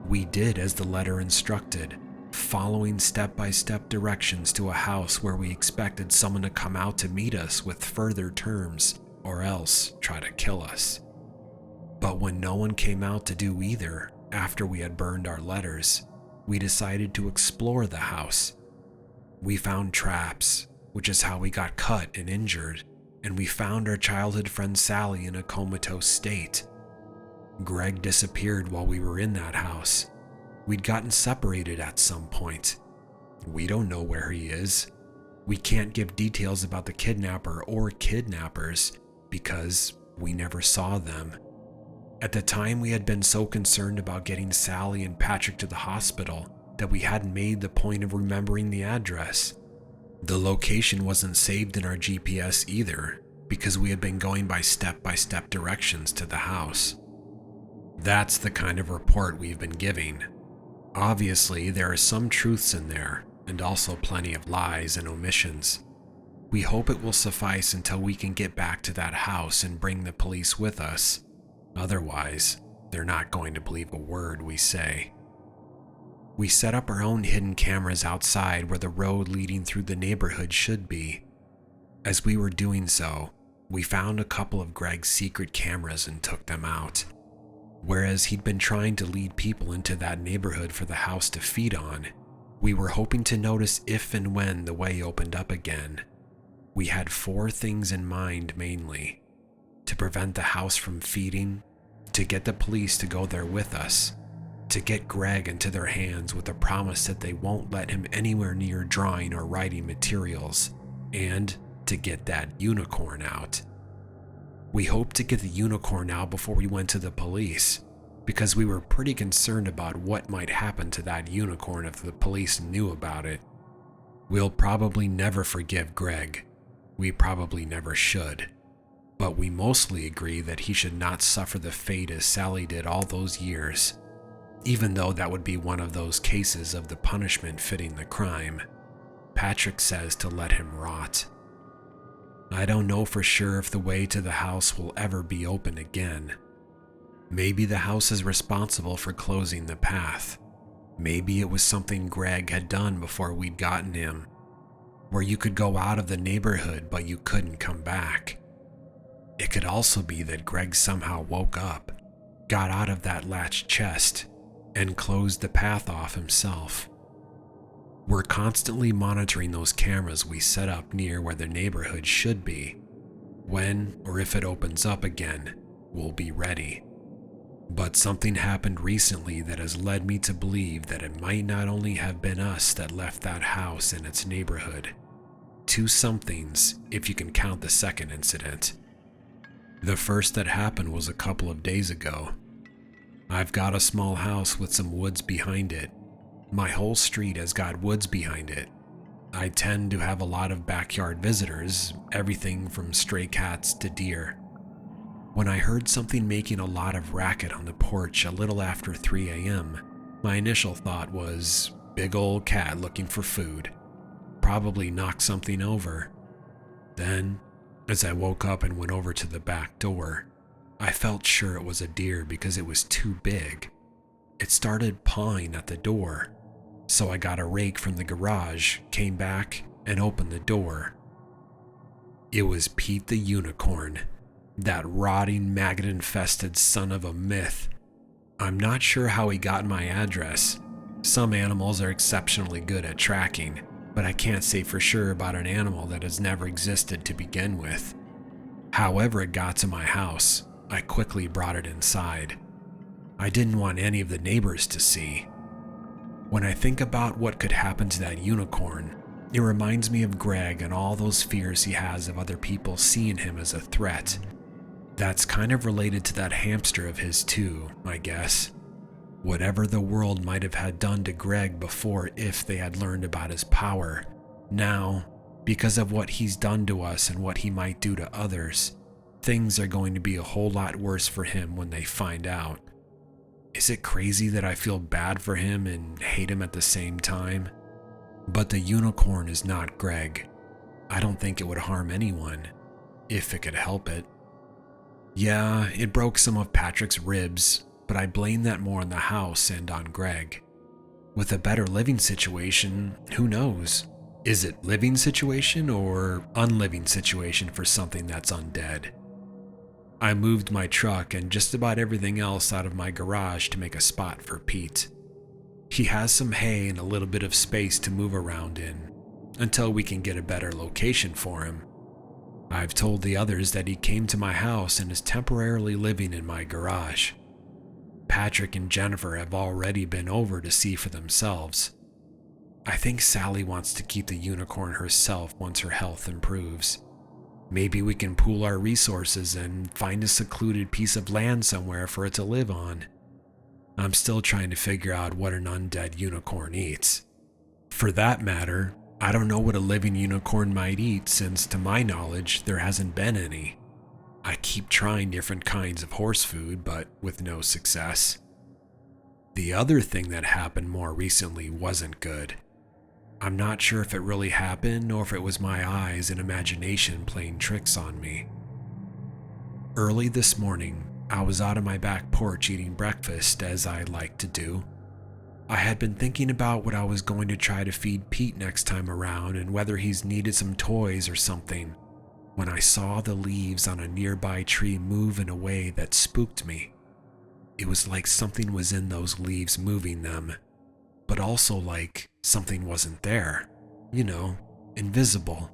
We did as the letter instructed, following step-by-step directions to a house where we expected someone to come out to meet us with further terms, or else try to kill us. But when no one came out to do either, after we had burned our letters, we decided to explore the house. We found traps, which is how we got cut and injured, and we found our childhood friend Sally in a comatose state. Greg disappeared while we were in that house. We'd gotten separated at some point. We don't know where he is. We can't give details about the kidnapper or kidnappers because we never saw them. At the time, we had been so concerned about getting Sally and Patrick to the hospital that we hadn't made the point of remembering the address. The location wasn't saved in our GPS either, because we had been going by step-by-step directions to the house. That's the kind of report we've been giving. Obviously, there are some truths in there, and also plenty of lies and omissions. We hope it will suffice until we can get back to that house and bring the police with us. Otherwise, they're not going to believe a word we say. We set up our own hidden cameras outside where the road leading through the neighborhood should be. As we were doing so, we found a couple of Greg's secret cameras and took them out. Whereas he'd been trying to lead people into that neighborhood for the house to feed on, we were hoping to notice if and when the way opened up again. We had 4 things in mind mainly: to prevent the house from feeding, to get the police to go there with us, to get Greg into their hands with a promise that they won't let him anywhere near drawing or writing materials, and to get that unicorn out. We hoped to get the unicorn out before we went to the police, because we were pretty concerned about what might happen to that unicorn if the police knew about it. We'll probably never forgive Greg. We probably never should. But we mostly agree that he should not suffer the fate as Sally did all those years, even though that would be one of those cases of the punishment fitting the crime. Patrick says to let him rot. I don't know for sure if the way to the house will ever be open again. Maybe the house is responsible for closing the path. Maybe it was something Greg had done before we'd gotten him, where you could go out of the neighborhood but you couldn't come back. It could also be that Greg somehow woke up, got out of that latched chest, and closed the path off himself. We're constantly monitoring those cameras we set up near where the neighborhood should be. When or if it opens up again, we'll be ready. But something happened recently that has led me to believe that it might not only have been us that left that house and its neighborhood. 2 somethings, if you can count the second incident. The first that happened was a couple of days ago. I've got a small house with some woods behind it. My whole street has got woods behind it. I tend to have a lot of backyard visitors, everything from stray cats to deer. When I heard something making a lot of racket on the porch a little after 3 a.m., my initial thought was, big old cat looking for food. Probably knocked something over. Then, As I woke up and went over to the back door, I felt sure it was a deer because it was too big. It started pawing at the door, so I got a rake from the garage, came back, and opened the door. It was Pete the Unicorn, that rotting, maggot-infested son of a myth. I'm not sure how he got my address. Some animals are exceptionally good at tracking, but I can't say for sure about an animal that has never existed to begin with. However it got to my house, I quickly brought it inside. I didn't want any of the neighbors to see. When I think about what could happen to that unicorn, it reminds me of Greg and all those fears he has of other people seeing him as a threat. That's kind of related to that hamster of his too, I guess. Whatever the world might have had done to Greg before if they had learned about his power, now, because of what he's done to us and what he might do to others, things are going to be a whole lot worse for him when they find out. Is it crazy that I feel bad for him and hate him at the same time? But the unicorn is not Greg. I don't think it would harm anyone, if it could help it. Yeah, it broke some of Patrick's ribs, but I blame that more on the house and on Greg. With a better living situation, who knows? Is it living situation or unliving situation for something that's undead? I moved my truck and just about everything else out of my garage to make a spot for Pete. He has some hay and a little bit of space to move around in, until we can get a better location for him. I've told the others that he came to my house and is temporarily living in my garage. Patrick and Jennifer have already been over to see for themselves. I think Sally wants to keep the unicorn herself once her health improves. Maybe we can pool our resources and find a secluded piece of land somewhere for it to live on. I'm still trying to figure out what an undead unicorn eats. For that matter, I don't know what a living unicorn might eat since, to my knowledge, there hasn't been any. I keep trying different kinds of horse food, but with no success. The other thing that happened more recently wasn't good. I'm not sure if it really happened or if it was my eyes and imagination playing tricks on me. Early this morning, I was out on my back porch eating breakfast, as I like to do. I had been thinking about what I was going to try to feed Pete next time around and whether he's needed some toys or something, when I saw the leaves on a nearby tree move in a way that spooked me. It was like something was in those leaves moving them, but also like something wasn't there. You know, invisible.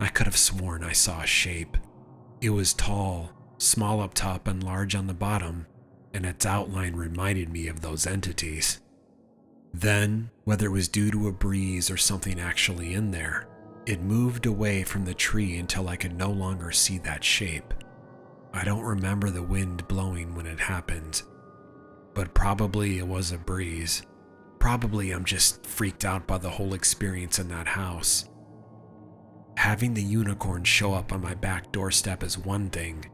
I could have sworn I saw a shape. It was tall, small up top and large on the bottom, and its outline reminded me of those entities. Then, whether it was due to a breeze or something actually in there, it moved away from the tree until I could no longer see that shape. I don't remember the wind blowing when it happened, but probably it was a breeze. Probably I'm just freaked out by the whole experience in that house. Having the unicorn show up on my back doorstep is one thing,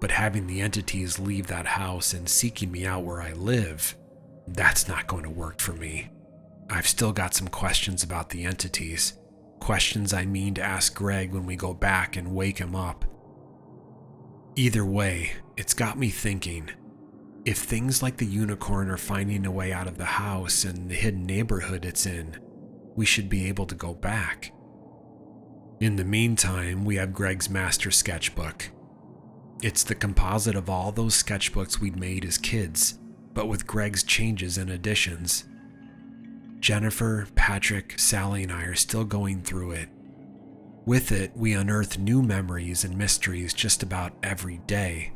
but having the entities leave that house and seeking me out where I live, that's not going to work for me. I've still got some questions about the entities. Questions I mean to ask Greg when we go back and wake him up. Either way, it's got me thinking. If things like the unicorn are finding a way out of the house and the hidden neighborhood it's in, we should be able to go back. In the meantime, we have Greg's master sketchbook. It's the composite of all those sketchbooks we'd made as kids, but with Greg's changes and additions. Jennifer, Patrick, Sally, and I are still going through it. With it, we unearth new memories and mysteries just about every day.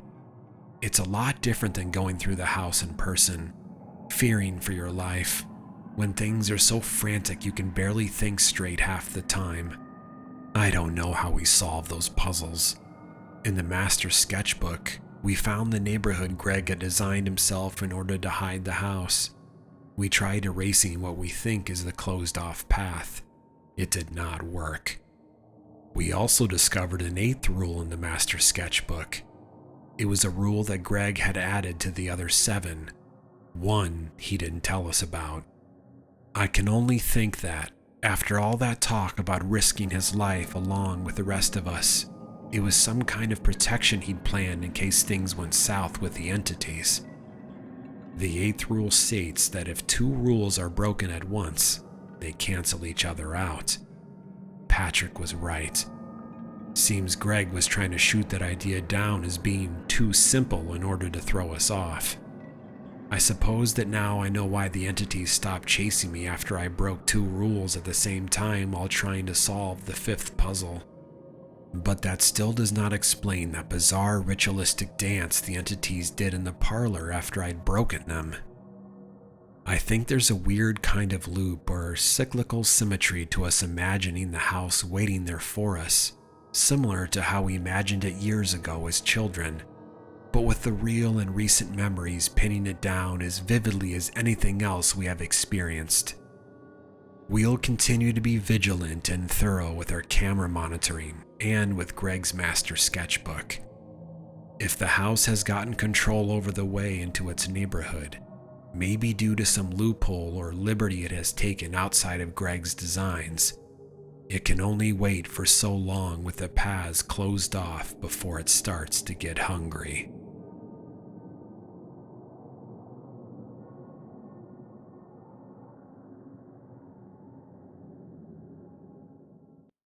It's a lot different than going through the house in person, fearing for your life, when things are so frantic you can barely think straight half the time. I don't know how we solve those puzzles. In the master sketchbook, we found the neighborhood Greg had designed himself in order to hide the house. We tried erasing what we think is the closed-off path. It did not work. We also discovered an 8th rule in the master sketchbook. It was a rule that Greg had added to the other 7. One he didn't tell us about. I can only think that, after all that talk about risking his life along with the rest of us, It was some kind of protection he'd planned in case things went south with the entities. The eighth rule states that if two rules are broken at once, they cancel each other out. Patrick was right. Seems Greg was trying to shoot that idea down as being too simple in order to throw us off. I suppose that now I know why the entities stopped chasing me after I broke two rules at the same time while trying to solve the fifth puzzle. But that still does not explain that bizarre ritualistic dance the entities did in the parlor after I'd broken them. I think there's a weird kind of loop or cyclical symmetry to us imagining the house waiting there for us, similar to how we imagined it years ago as children, but with the real and recent memories pinning it down as vividly as anything else we have experienced. We'll continue to be vigilant and thorough with our camera monitoring and with Greg's master sketchbook. If the house has gotten control over the way into its neighborhood, maybe due to some loophole or liberty it has taken outside of Greg's designs, it can only wait for so long with the paths closed off before it starts to get hungry.